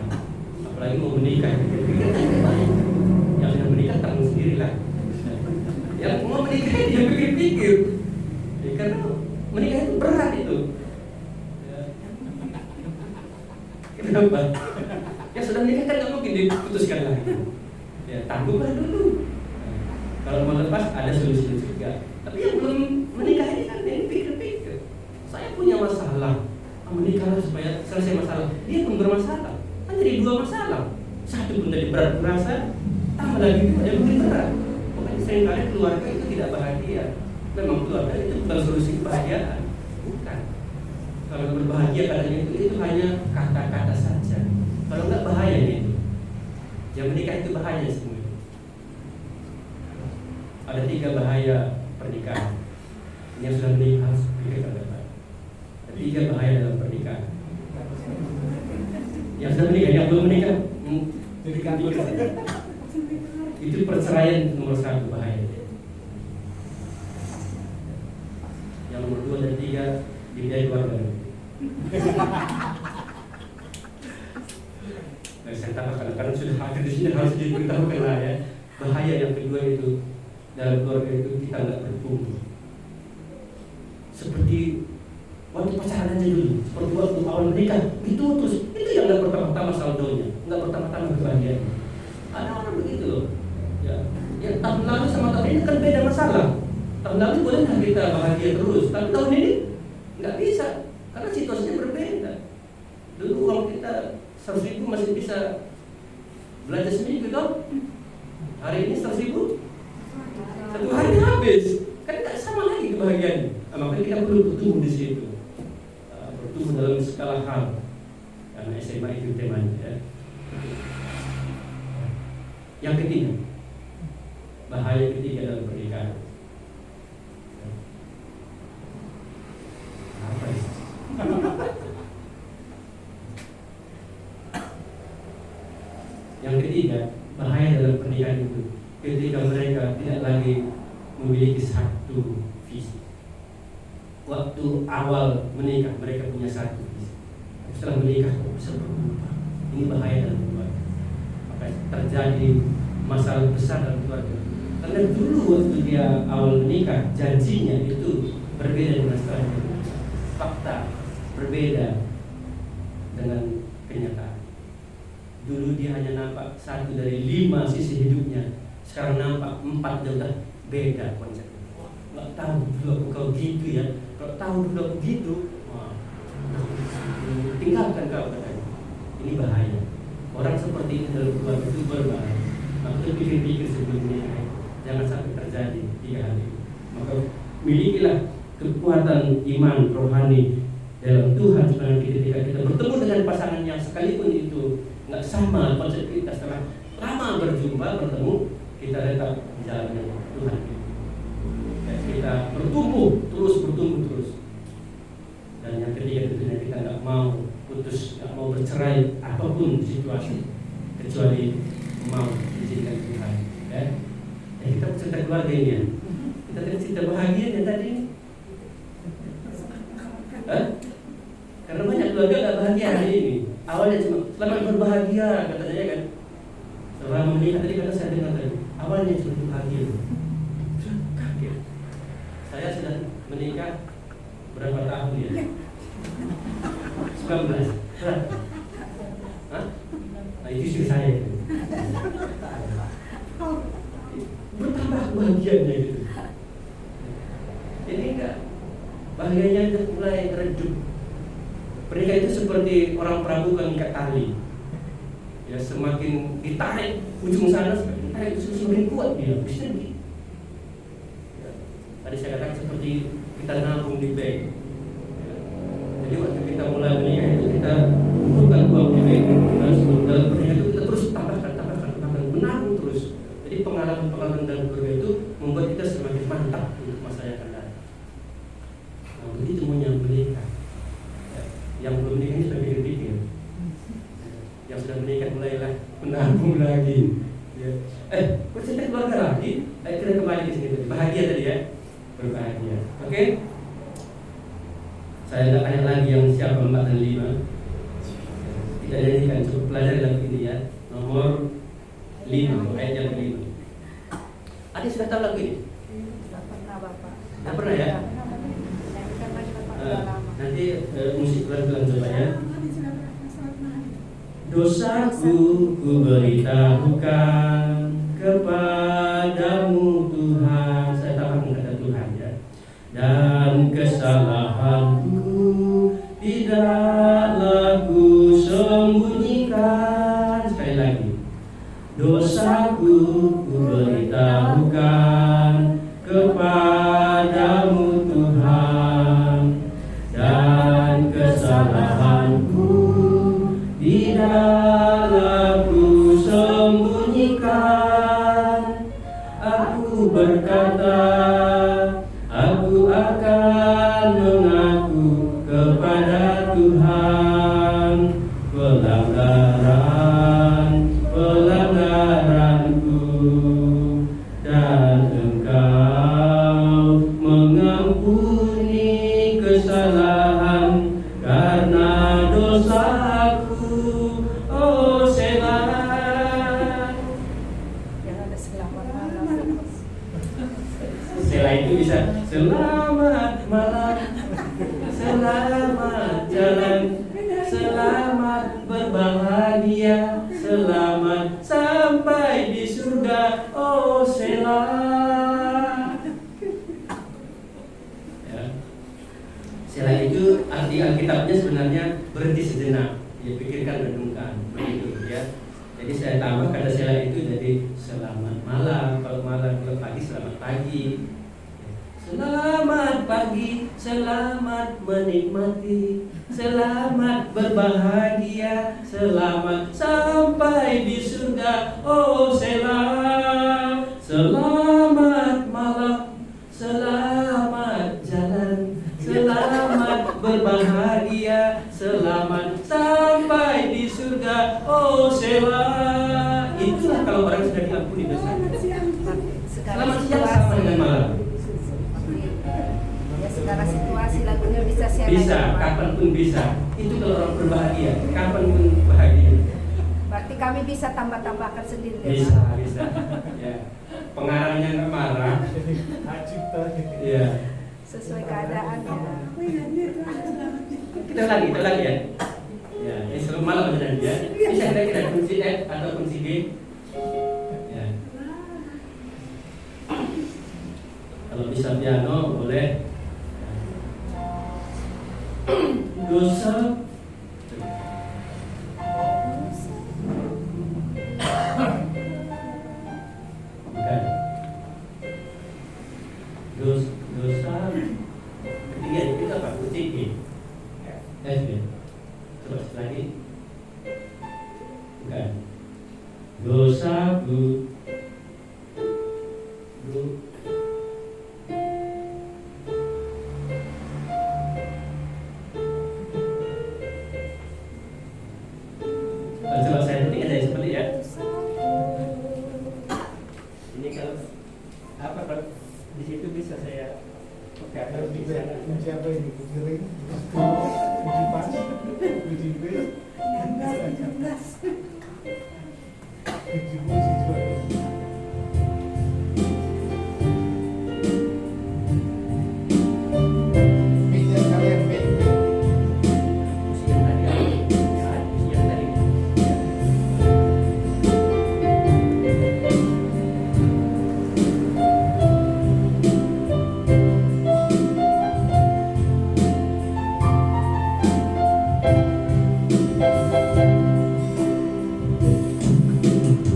Apalagi mau menikah, pikirkan yang baik. Yang sudah menikah tanggung sendiri kita. Yang mau menikah dia pikir-pikir, ya, karena menikah itu berat itu. Ya. Kenapa? Yang sudah menikah kan nggak mungkin diputuskan lagi. Ya, tangguhlah dulu. Nah, kalau mau lepas ada solusi juga. Tapi yang belum menikah ini kan ini pikir-pikir. Saya punya masalah, menikahlah supaya selesai masalah. Dia pun bermasalah, kan jadi dua masalah. Satu pun tadi berat berasa, tambah lagi itu yang lebih berat. Pokoknya seringkali keluarga itu tidak bahagia. Memang keluarga itu bukan solusi kebahagiaan, bukan. Kalau berbahagia katanya itu hanya kata-kata saja. Kalau enggak bahayanya itu. Yang menikah itu bahaya semua. Ada 3 bahaya pernikahan. Yang sudah menikah harus pikirkan baik-baik. Ada 3 bahaya dalam pernikahan. Yang sudah menikah, yang belum menikah, itu perceraian nomor 1 bahaya. Yang nomor 2 dan 3 dibiayai keluarga. Saya tambahkan karena sudah hadir di sini harus diberitahukan lah ya. Bahaya yang kedua itu dalam keluarga itu kita nggak bertumbuh. Seperti waktu pacaran aja dulu, seperti waktu awal menikah, itu terus itu yang nggak bertambah-tambah saldonya, nggak bertambah-tambah kebahagiaan. Ada orang begitu loh. Ya, yang tahun lalu sama tahun ini kan beda masalah. Tahun lalu boleh kita bahagia terus, tapi tahun ini nggak bisa karena situasinya berbeda. Dulu kalau kita 100.000 masih bisa belanja seminggu toh. Hari ini 100.000 1 hari habis. Kan tak sama lagi kebahagiaan. Makanya kita perlu bertumbuh di situ. Bertumbuh dalam segala hal. Karena SMA itu temanya ya. Yang ketiga, bahaya ketiga dalam pernikahan. Apa ini? Yang ketiga, bahaya dalam pernikahan itu ketika mereka tidak lagi memiliki satu visi. Waktu awal menikah mereka punya satu visi. Setelah menikah bisa berubah. Ini bahaya dalam keluarga. Maka terjadi masalah besar dalam keluarga. Karena dulu waktu dia awal menikah janjinya itu berbeda dengan setelah menikah. Fakta berbeda dengan kenyataan. Dulu dia hanya nampak 1 dari 5 sisi hidupnya. Sekarang nampak 4 dan udah beda konsepnya. Nggak tahu dulu kau gitu ya. Kalau tahu dulu aku gitu, wah, tinggalkan kau katanya. Ini bahaya. Orang seperti ini dalam keluarga itu berbahaya. Maka pikir-pikir sebelum menikah. Jangan sampai terjadi 3 hal ini. Maka milikilah kekuatan iman rohani dalam Tuhan supaya ketika kita bertemu dengan pasangan yang sekalipun itu nggak sama konsep kita, setelah lama berjumpa bertemu kita tetap di jalannya Tuhan. Dan kita bertumbuh terus. Dan yang ketiga tentunya kita nggak mau putus, nggak mau bercerai apapun situasi kecuali mau diizinkan Tuhan. Ya. Dan kita cerita keluarga ini ya. Kita tadi cerita bahagia yang tadi ini. Karena banyak keluarga nggak bahagia hari ini. Awalnya cuma selamat berbahagia katanya kan. Setelah menikah tadi kata saya dengar tadi. Awalnya cuma bahagia. Kaget. Saya sudah menikah berapa tahun ya? 19. Hah? Nah itu istri saya itu. Bertambah kebahagiaannya gitu. Jadi enggak bahagianya mulai redup. Pernikahan itu seperti orang perahu mengikat tali. Ya semakin ditarik ujung sana semakin ditarik semakin kuat dia. Bisa gitu. Ya. Tadi saya katakan seperti kita nabung di bank. Ya. Jadi waktu kita mulai menikah itu kita bukan uang di bank. Dalam pernikahan itu kita terus tambahkan, menabung terus. Jadi pengalaman dalam keluarga itu membuat kita semakin mantap untuk masa yang akan datang. Nah, begitu menikah. Yang belum menikah ini sudah pikir-pikir. Yang sudah menikah mulailah menabung lagi. Ya. Kok cerita keluarga lagi? Kita kembali ke sini tadi. Bahagia tadi ya, berbahagia. Oke? Saya tidak tanya lagi yang siapa 4 dan 5. Kita nyanyikan cukup pelajari lagu ini ya. Nomor 5, ayat yang kelima. Ada sudah tahu lagu ini? Tidak pernah Bapak. Tidak pernah ya? Nyanyikan lagi Bapak, Eh, udah lama. nanti musik pelan-pelan coba ya. Dosaku ku beritahukan kepadamu Tuhan. Saya tambahkan kata Tuhan ya. Dan kesalahanku tidaklah ku sembunyikan. Sekali lagi. Dosaku ku beritahukan kepadamu Tuhan, dan kesalahanku tidaklah ku sembunyikan. Aku berkata, aku akan mengaku kepada Tuhan pelanggaranku, dan Engkau mengampuni kesalahan karena dosaku. Oh Selah. Yang ada selamat malam. Selah itu bisa selamat malam, selamat jalan, selamat berbahagia, selamat sampai di surga. Oh Selah. Ya. Selah itu arti Alkitabnya sebenarnya berhenti sejenak, ya pikirkan, renungkan, begitu ya. Jadi saya tambah kata Selah itu jadi selamat malam, kalau malam, kalau pagi selamat pagi. Selamat pagi, selamat menikmati, selamat berbahagia, selamat sampai di surga. Oh Selah. Selamat malam, selamat jalan, selamat berbahagia, selamat sampai di surga. Oh Selah. Itulah kalau orang sudah diampuni dosanya. Selamat siang sama dengan malam. Ya segala situasi lagunya bisa saya Bisa, nyanyi, Pak. kapanpun bisa. Itu kalau orang berbahagia, kapanpun bahagia. Berarti kami bisa tambah-tambahkan sendiri ya, Bisa, Pak? bisa. Ya. Pengarangnya nggak marah. Acipta. Ya. Sesuai keadaannya. Kita lagi ya. Ya, ini selalu malam aja nanti ya. Bisa kita kunci F atau kunci G. Ya. Kalau bisa piano boleh. Dosa. Bukan. Dosa. Ketiga itu apa? Kunci G. F ya. Coba lagi. Bukan. Dosaku. Coba saya ketik aja seperti ya. Ini kalau apa kalau di situ bisa saya pakai Harus di juga sana. kunci apa ini? Kunci ring, kunci pas, kunci bass, kunci musik juga. Mic-nya sekalian, mic. Musik yang tadi apa? Ya, musik yang tadi.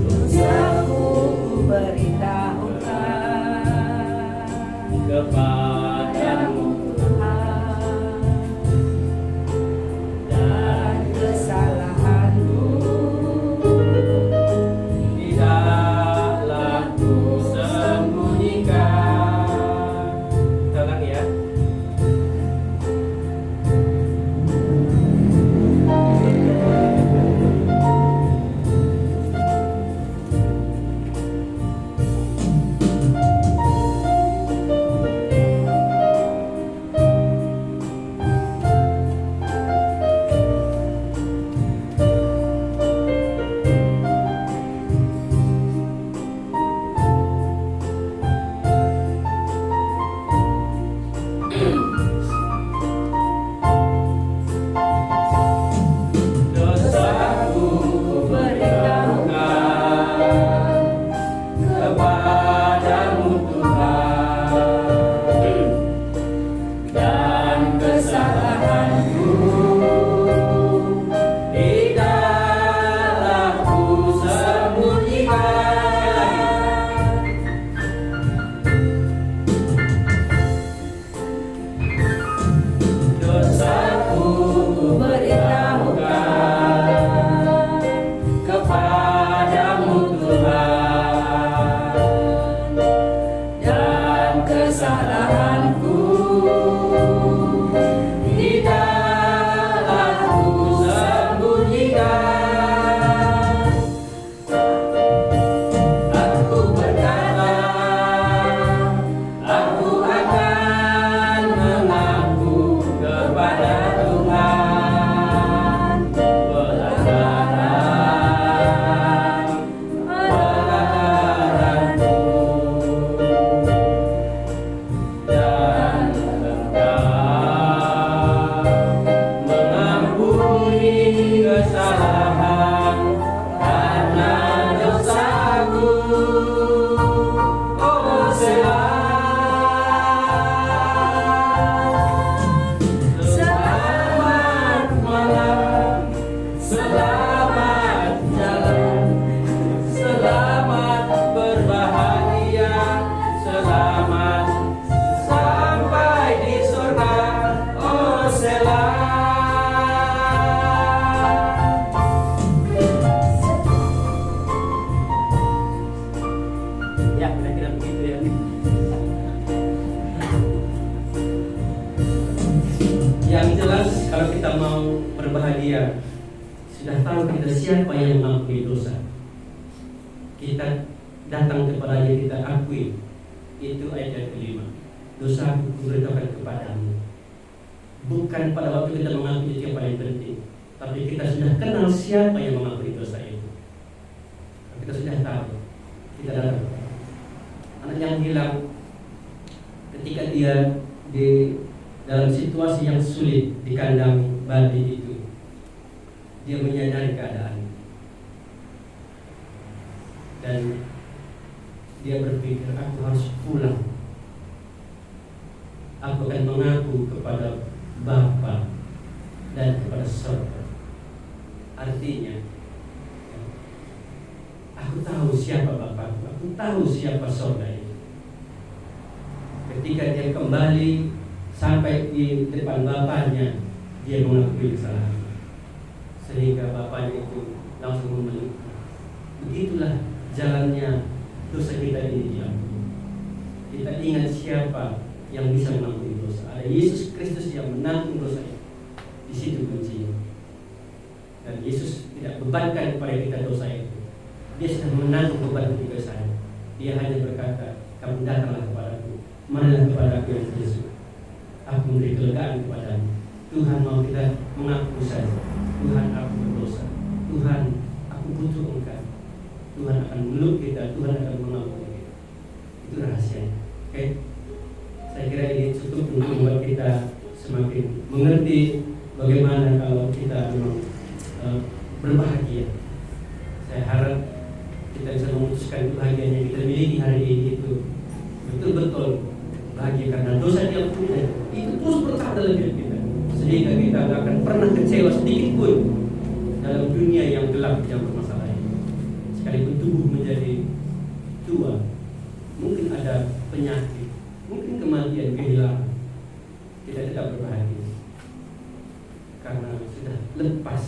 Dosa selamat sampai di surga. Oh Selah. Ya, kira-kira begitu ya. Yang jelas kalau kita mau berbahagia, sudah tahu kita siapa yang mengampuni dosa. Kita datang kepadanya, kita akui. Itu ayat kelima. Dosaku kuberitakan kepadamu. Bukan pada waktu kita mengakui itu yang paling penting, tapi kita sudah kenal siapa yang mengampuni dosa itu. Kita sudah tahu. Kita datang. Anak yang hilang ketika dia di dalam situasi yang sulit di kandang babi itu, dia menyadari keadaan dan dia berpikir, aku harus pulang. Aku akan mengaku kepada Bapa dan kepada Surga. Artinya, aku tahu siapa Bapakku, aku tahu siapa Surga itu. Ketika dia kembali sampai di depan Bapaknya, dia mengakui kesalahan, sehingga Bapaknya itu langsung memeluk. Begitulah jalannya dosa kita ini diampuni. Kita ingat siapa yang bisa mengampuni dosa. Ada Yesus Kristus yang menanggung dosa itu. Di situ kuncinya. Dan Yesus tidak bebankan kepada kita dosa itu. Dia sudah menanggung beban kita saya. Dia hanya berkata, kamu datanglah kepadaku, marilah kepadaku yang Yesus. Aku memberi kelegaan kepadamu. Tuhan mau kita mengaku saja. Tuhan, aku berdosa. Tuhan, aku butuh Engkau. Tuhan akan meluk kita, Tuhan akan mengampuni kita. Itu rahasianya. Oke? Saya kira ini cukup untuk membuat kita semakin mengerti bagaimana kalau kita memang berbahagia. Saya harap kita bisa memutuskan bahagia yang kita miliki hari ini itu betul-betul bahagia karena dosa diampuni. Itu terus bertahan dalam hidup kita, sehingga kita tidak akan pernah kecewa sedikit pun dalam dunia yang gelap yang bermasalah ini. Sekalipun tubuh menjadi tua, mungkin ada penyakit, mungkin kematian, kehilangan, kita tidak berbahagia karena sudah lepas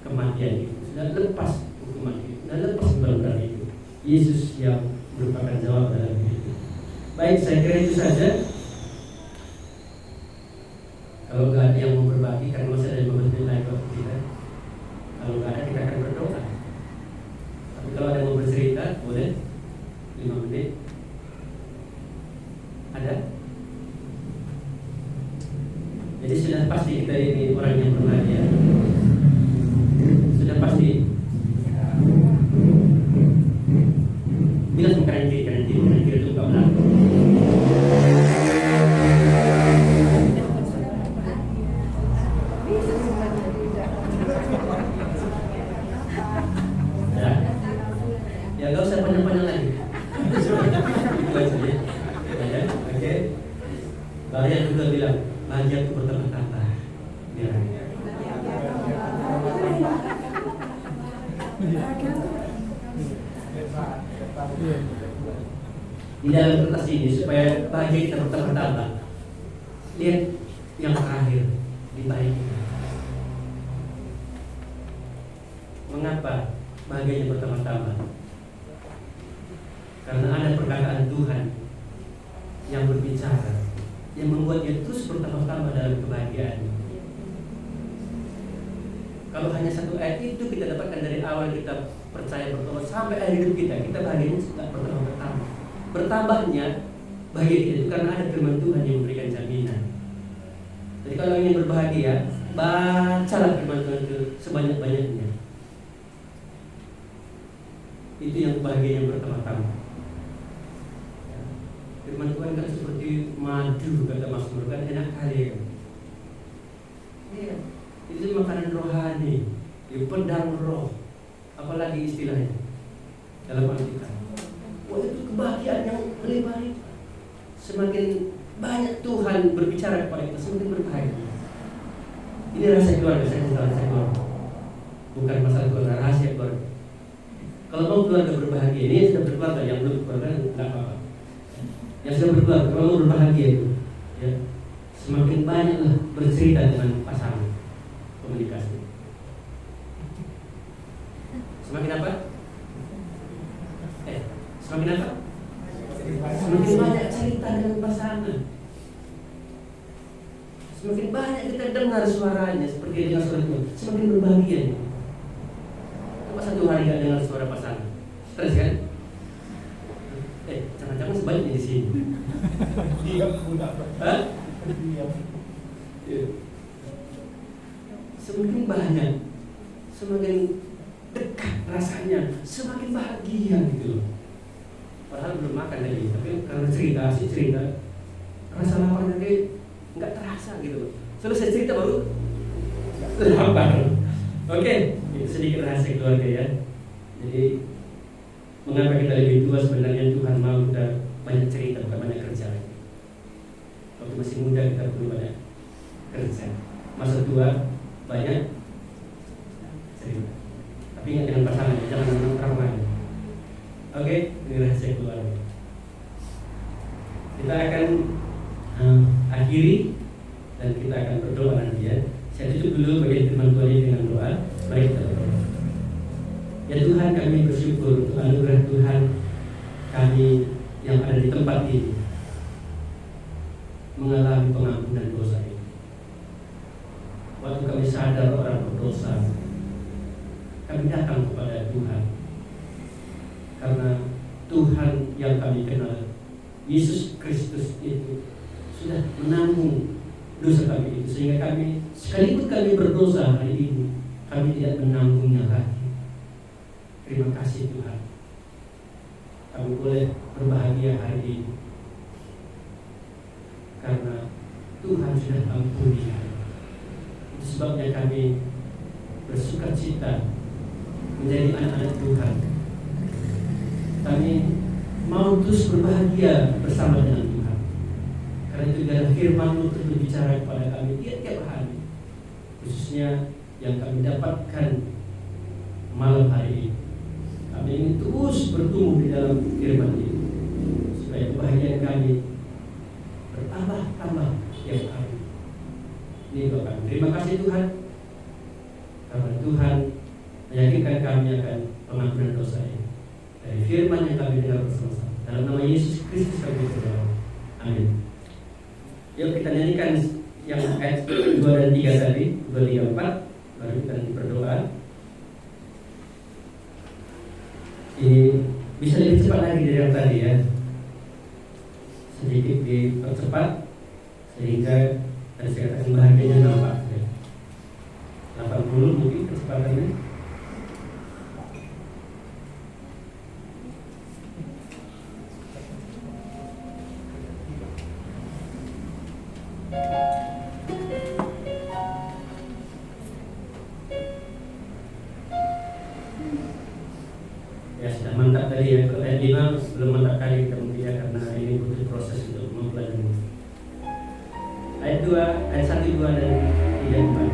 kematian itu, sudah lepas hukuman itu, sudah lepas berat itu. Yesus yang merupakan jawab dalam hidup. Baik, saya kira itu saja. Kalau nggak ada yang mau berbagi, karena masih ada 15 menit lagi waktu kita. Kalau nggak ada, kita akan berdoa. Tapi kalau ada yang mau bercerita, boleh 5 menit. Ada? Jadi sudah pasti kita ini orang yang berbahagia. Sudah pasti. Bilas kanan kiri itu nggak benar. Ya nggak usah panjang-panjang lagi. Itu aja ya. Oke. Lalu yang kedua bilang, bahagia itu bertambah-tambah. Ya. Di dalam kertas ini supaya bahagia kita bertambah-tambah. Lihat yang terakhir di baik kita. Mengapa bahagianya bertambah-tambah? Karena ada perkataan Tuhan yang berbicara, yang membuat dia terus bertambah-tambah dalam kebahagiaan. Kalau hanya satu ayat itu kita dapatkan dari awal kita percaya bertobat sampai akhir hidup kita bahagianya tidak bertambah. Bertambahnya bahagia kita itu karena ada firman Tuhan yang memberikan jaminan. Jadi kalau ingin berbahagia, bacalah firman Tuhan itu sebanyak-banyaknya. Itu yang bahagia yang bertambah-tambah. Firman Tuhan kan seperti madu, kata Mas Nur, kan enak kali kan. Iya. Itu makanan rohani, pedang roh, apalagi istilahnya dalam Alkitab. Wah, itu kebahagiaan yang berlimpah-limpah. Semakin banyak Tuhan berbicara kepada kita, semakin berbahagia. Ini rahasia keluarga, saya bukan rahasia keluarga, bukan masalah keluarga, rahasia keluarga. Kalau mau keluarga berbahagia, ini sudah berkeluarga, yang belum berkeluarga tidak apa-apa. yang sudah berkeluarga, kalau mau berbahagia itu, ya, semakin banyaklah bercerita dengan pasangan, komunikasi. Semakin apa? Semakin apa? Semakin banyak cerita dengan pasangan. Semakin banyak kita dengar suaranya seperti dengan suara Tuhan, semakin berbahagia. Coba satu hari gak dengar suara pasangan, stres kan? Jangan-jangan sebaliknya di sini. Diam pula. Hah? Diam. Semakin banyak, semakin dekat rasanya, semakin bahagia gitu loh. Padahal belum makan tadi, tapi karena cerita, asik cerita, rasa lapar nanti nggak terasa gitu loh. Selesai cerita baru lapar. Oke, itu sedikit rahasia keluarga ya. Jadi mengapa kita lebih tua, sebenarnya Tuhan mau kita banyak cerita, bukan banyak kerja. Waktu masih muda kita perlu banyak kerja. Masa tua banyak cerita. Tapi ingat dengan pasangan, jangan dengan orang lain. Oke, ini rahasia keluarga. Kita akan akhiri dan kita akan berdoa nanti ya. Saya tutup dulu bagian firman Tuhan ini dengan doa. Mari kita berdoa. Ya Tuhan, kami bersyukur untuk anugerah Tuhan kami yang ada di tempat ini mengalami pengampunan dosa ini. Waktu kami sadar orang berdosa, kami datang kepada Tuhan karena Tuhan yang kami kenal, Yesus Kristus itu sudah menanggung dosa kami itu, sehingga kami sekalipun kami berdosa hari ini, kami tidak menanggungnya lagi. Terima kasih Tuhan, kami boleh berbahagia hari ini karena Tuhan sudah ampuni kami. Itu sebabnya kami bersuka cita menjadi anak-anak Tuhan. Kami mau terus berbahagia bersama dengan Tuhan. Karena itu dalam firman-Mu terus berbicara kepada kami tiap-tiap hari, khususnya yang kami dapatkan malam hari ini. Kami ingin terus bertumbuh di dalam firman itu, supaya kebahagiaan kami bertambah-tambah tiap hari. Ini doa kami. Terima kasih Tuhan, karena Tuhan meyakinkan kami akan pengampunan dosa ini dari firman yang kami dengar bersama-sama. Dalam nama Yesus Kristus kami berdoa. Amin. Yuk kita nyanyikan yang ayat 2 dan 3 tadi, 2, 3, 4, baru kita nanti berdoa. Ini bisa lebih cepat lagi dari yang tadi ya, sedikit dipercepat sehingga tadi saya katakan bahagianya nampak ya. 80 mungkin kecepatannya. Ya sudah mantap tadi ya. Ayat 5 belum mantap kali kita mungkin ya, karena ini butuh proses untuk mempelajari. Ayat 2, ayat 1, 2 dan 3, 4.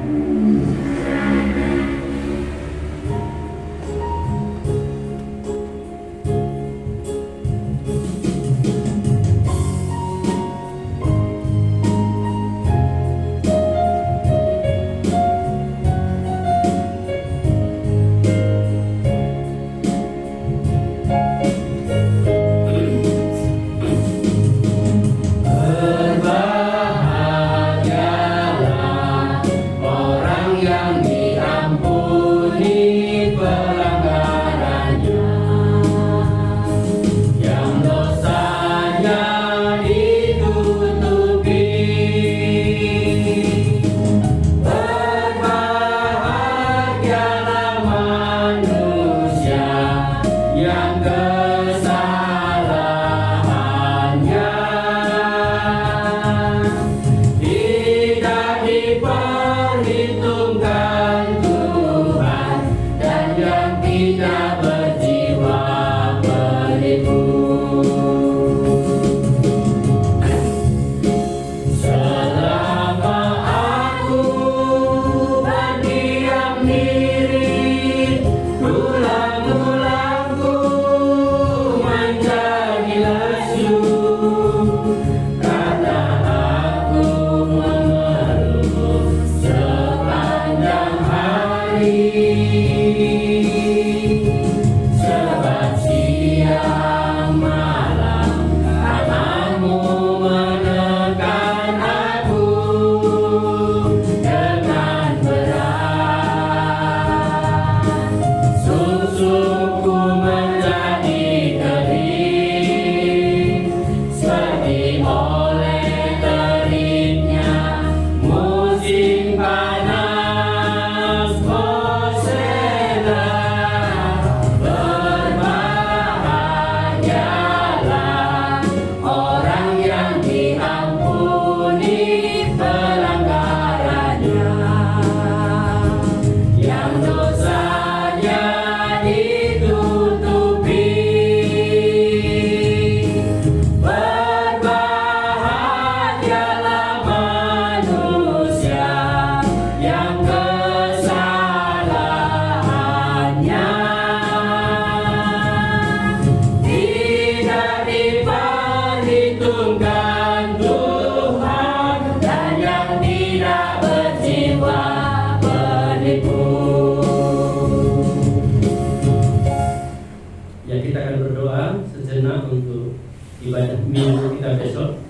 minggu kita besok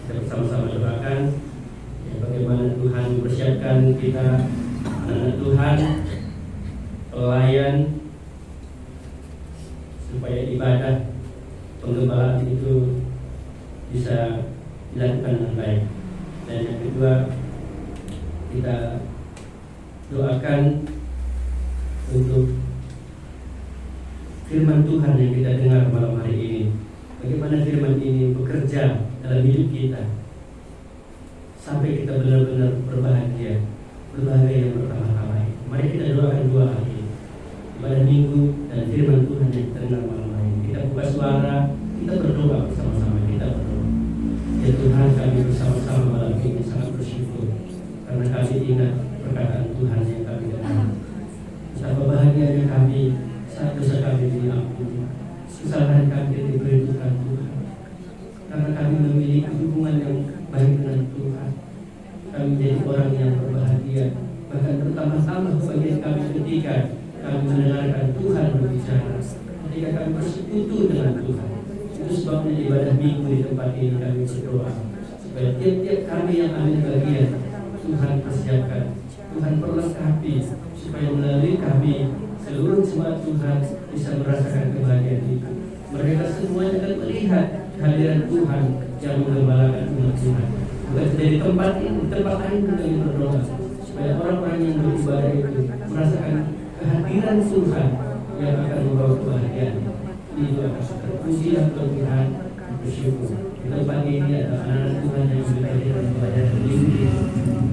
kita bersama-sama doakan ya, bagaimana Tuhan mempersiapkan kita anak Tuhan pelayan supaya ibadah penggembalaan itu bisa dilakukan dengan baik. Dan yang kedua, kita doakan untuk firman Tuhan yang kita dengar malam hari ini. Bagaimana firman ini bekerja dalam hidup kita sampai kita benar-benar berbahagia yang pertama-tama. Mari kita doakan dua hal ini, ibadah minggu dan firman Tuhan yang kita dengar malam hari ini. Kita buka suara, kita berdoa bersama-sama, kita berdoa. Ya Tuhan, kami bersama-sama malam ini sangat bersyukur karena kami ingat perkataan Tuhan yang kami dengar. Betapa bahagianya kami saat dosa kami diampuni, kesalahan kami diberitakan Tuhan. Karena kami memiliki hubungan yang baik dengan Tuhan, kami menjadi orang yang berbahagia. Bahkan bertambah-tambah kebahagiaan kami ketika kami mendengarkan Tuhan berbicara, ketika kami bersekutu dengan Tuhan. Itu sebabnya ibadah minggu di tempat ini kami berdoa supaya tiap-tiap kami yang ambil bagian Tuhan persiapkan, Tuhan perlengkapi supaya melalui kami seluruh jemaat Tuhan bisa merasakan kebahagiaan itu. Mereka semuanya akan melihat kehadiran Tuhan yang menggembalakan umat Tuhan. Bukan dari tempat ini, tempat lain kami berdoa supaya orang-orang yang beribadah itu merasakan kehadiran Tuhan yang akan membawa kebahagiaan. Itu akan terpujilah Tuhan, bersyukur. Di tempat ini ada anak-anak Tuhan yang beribadah kepada sendiri.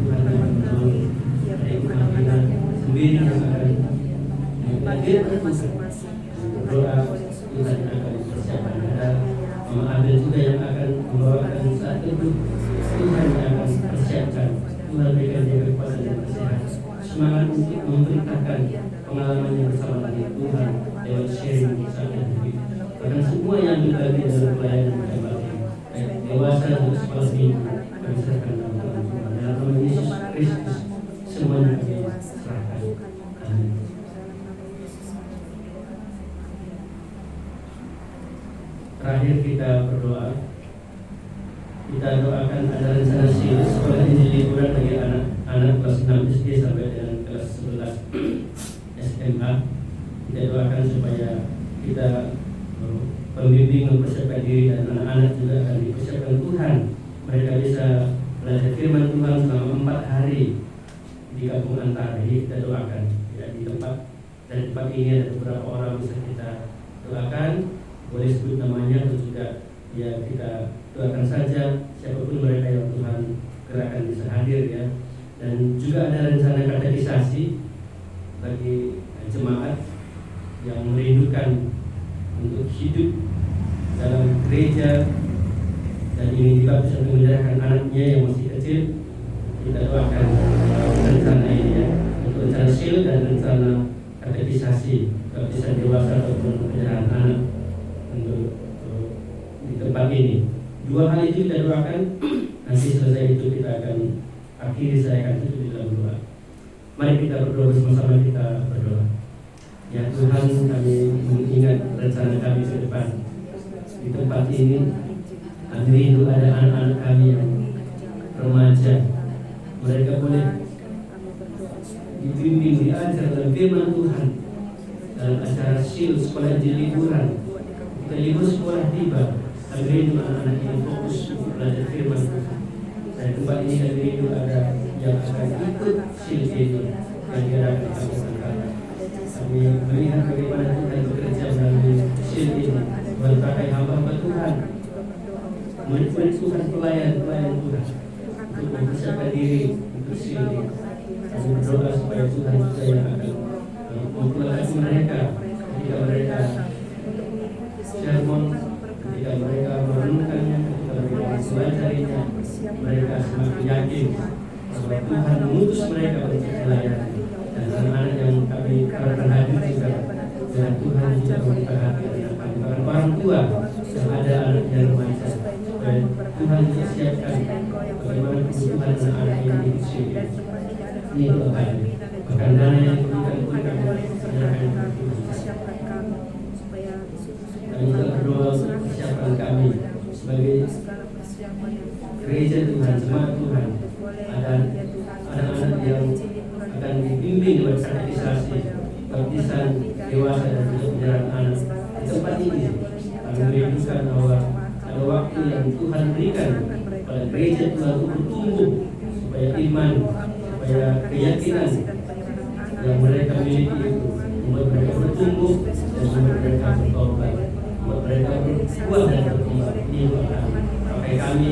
Tuhan yang menolong, ada kemampuan sendiri yang akan menghadirkan Tuhan. Berdoa Tuhan yang akan mempersiapkan kita. Mama Abel juga yang akan membawakan saat teduh. Tuhan yang akan mempersiapkan. Tuhan berikan dia kekuatan dan kesehatan, semangat untuk memberitakan pengalamannya bersama dengan Tuhan lewat sharing kisah dan hidup. Bahkan semua yang berbagi dalam pelayanan pada bagi dewasa dan sekolah minggu kami serahkan dalam Tuhan. Dalam nama Yesus Kristus semuanya kami serahkan. Amin. Terakhir kita berdoa. Kita doakan ada rencana sekolah Injil liburan bagi anak-anak kelas 6 SD sampai dengan kelas 11 SMA. Kita doakan supaya kita pembimbing mempersiapkan diri dan anak-anak juga akan dipersiapkan Tuhan. Mereka bisa belajar firman Tuhan selama 4 hari di kampung Antara. Jadi kita doakan ya, di tempat ini ada beberapa orang bisa kita doakan. Boleh sebut namanya atau juga ya kita doakan saja siapapun mereka yang Tuhan gerakan bisa hadir ya. Dan juga ada rencana katekisasi bagi jemaat yang merindukan untuk hidup dalam gereja dan ingin dibaptis untuk menyerahkan anaknya yang masih kecil. Kita doakan rencana ini ya, untuk rencana sil dan rencana katekisasi baptisan dewasa ataupun penyerahan anak untuk di tempat ini. Dua hal itu kita doakan. Nanti selesai itu kita akan akhiri, saya akan tutup di dalam doa. Mari kita berdoa bersama-sama, kita berdoa. Ya Tuhan, kami mengingat rencana kami ke depan. Di tempat ini kami rindu ada anak-anak kami yang remaja. Mereka boleh dibimbing, diajar dalam firman Tuhan, dalam acara sil sekolah Injil liburan. Kita libur sekolah tiba, kami rindu anak-anak ini fokus untuk belajar firman Tuhan. Dan tempat ini kami rindu ada yang akan ikut sil ini yang diadakan kami angkatan. Kami melihat bagaimana Tuhan bekerja melalui sil ini, berbagai hamba-hamba Tuhan, murid-murid Tuhan, pelayan-pelayan Tuhan, untuk mempersiapkan diri untuk sil ini. Kami berdoa supaya Tuhan juga yang akan memperlengkapi mereka ketika mereka sermon, ketika mereka merenungkannya, ketika mereka mempelajarinya, mereka semakin yakin bahwa Tuhan mengutus mereka untuk pelayanan. Dan anak-anak yang kami harapkan hadir juga, dan Tuhan juga membuka hati anak-anak, bahkan orang tua yang ada anak yang remaja, dan Tuhan juga siapkan bagaimana kebutuhan anak-anak ini di sini. Ini Tuhan, bahkan dana yang diberikan pun kami serahkan kepada Tuhan. Kami juga berdoa untuk persiapan kami sebagai gereja Tuhan, jemaat Tuhan, ada anak-anak yang akan dibimbing lewat katekisasi, baptisan dewasa dan juga penyerahan anak. Di tempat ini kami merindukan bahwa ada waktu yang Tuhan berikan pada gereja Tuhan untuk bertumbuh, supaya iman, supaya keyakinan yang mereka miliki itu membuat mereka bertumbuh dan membuat mereka bertobat, membuat mereka berbuah dan berkembang. Ini Tuhan, pakai kami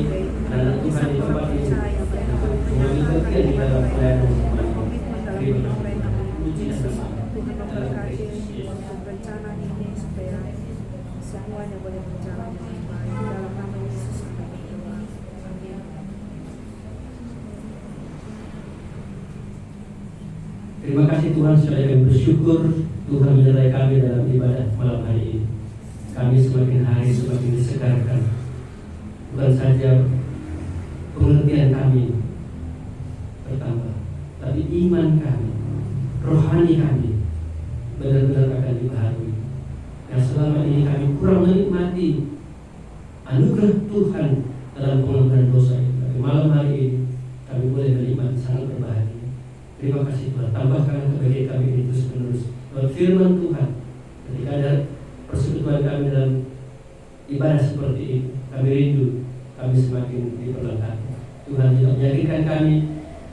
anak Tuhan di tempat ini untuk mengambil bagian di dalam pelayanan umat. Terima kasih. Puji dan nama dalam Kristus Yesus. Rencana ini supaya semuanya boleh berjalan dengan baik dalam nama Yesus kami berdoa. Amin. Terima kasih Tuhan, saudara kami bersyukur Tuhan menyertai kami dalam ibadah malam hari ini. Kami semakin hari semakin disegarkan. Bukan saja pengertian kami bertambah, tapi iman kami, rohani kami benar-benar akan dibaharui. Yang selama ini kami kurang menikmati anugerah Tuhan dalam pengampunan dosa ini, tapi malam hari ini kami boleh menikmati, sangat berbahagia. Terima kasih Tuhan, tambahkan kebahagiaan kami ini terus menerus. Lewat firman Tuhan, ketika ada persekutuan kami dalam ibadah seperti ini, kami rindu, kami semakin diperlengkapi. Tuhan juga menyadarkan kami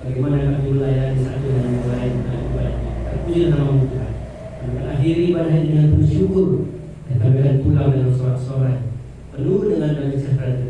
bagaimana kami melayani satu dan yang lain dalam ibadah ini. Terpuji nama Tuhan. Kami akan akhiri ibadah ini dengan bersyukur, dan kami akan pulang dengan sorak-sorai penuh dengan damai sejahtera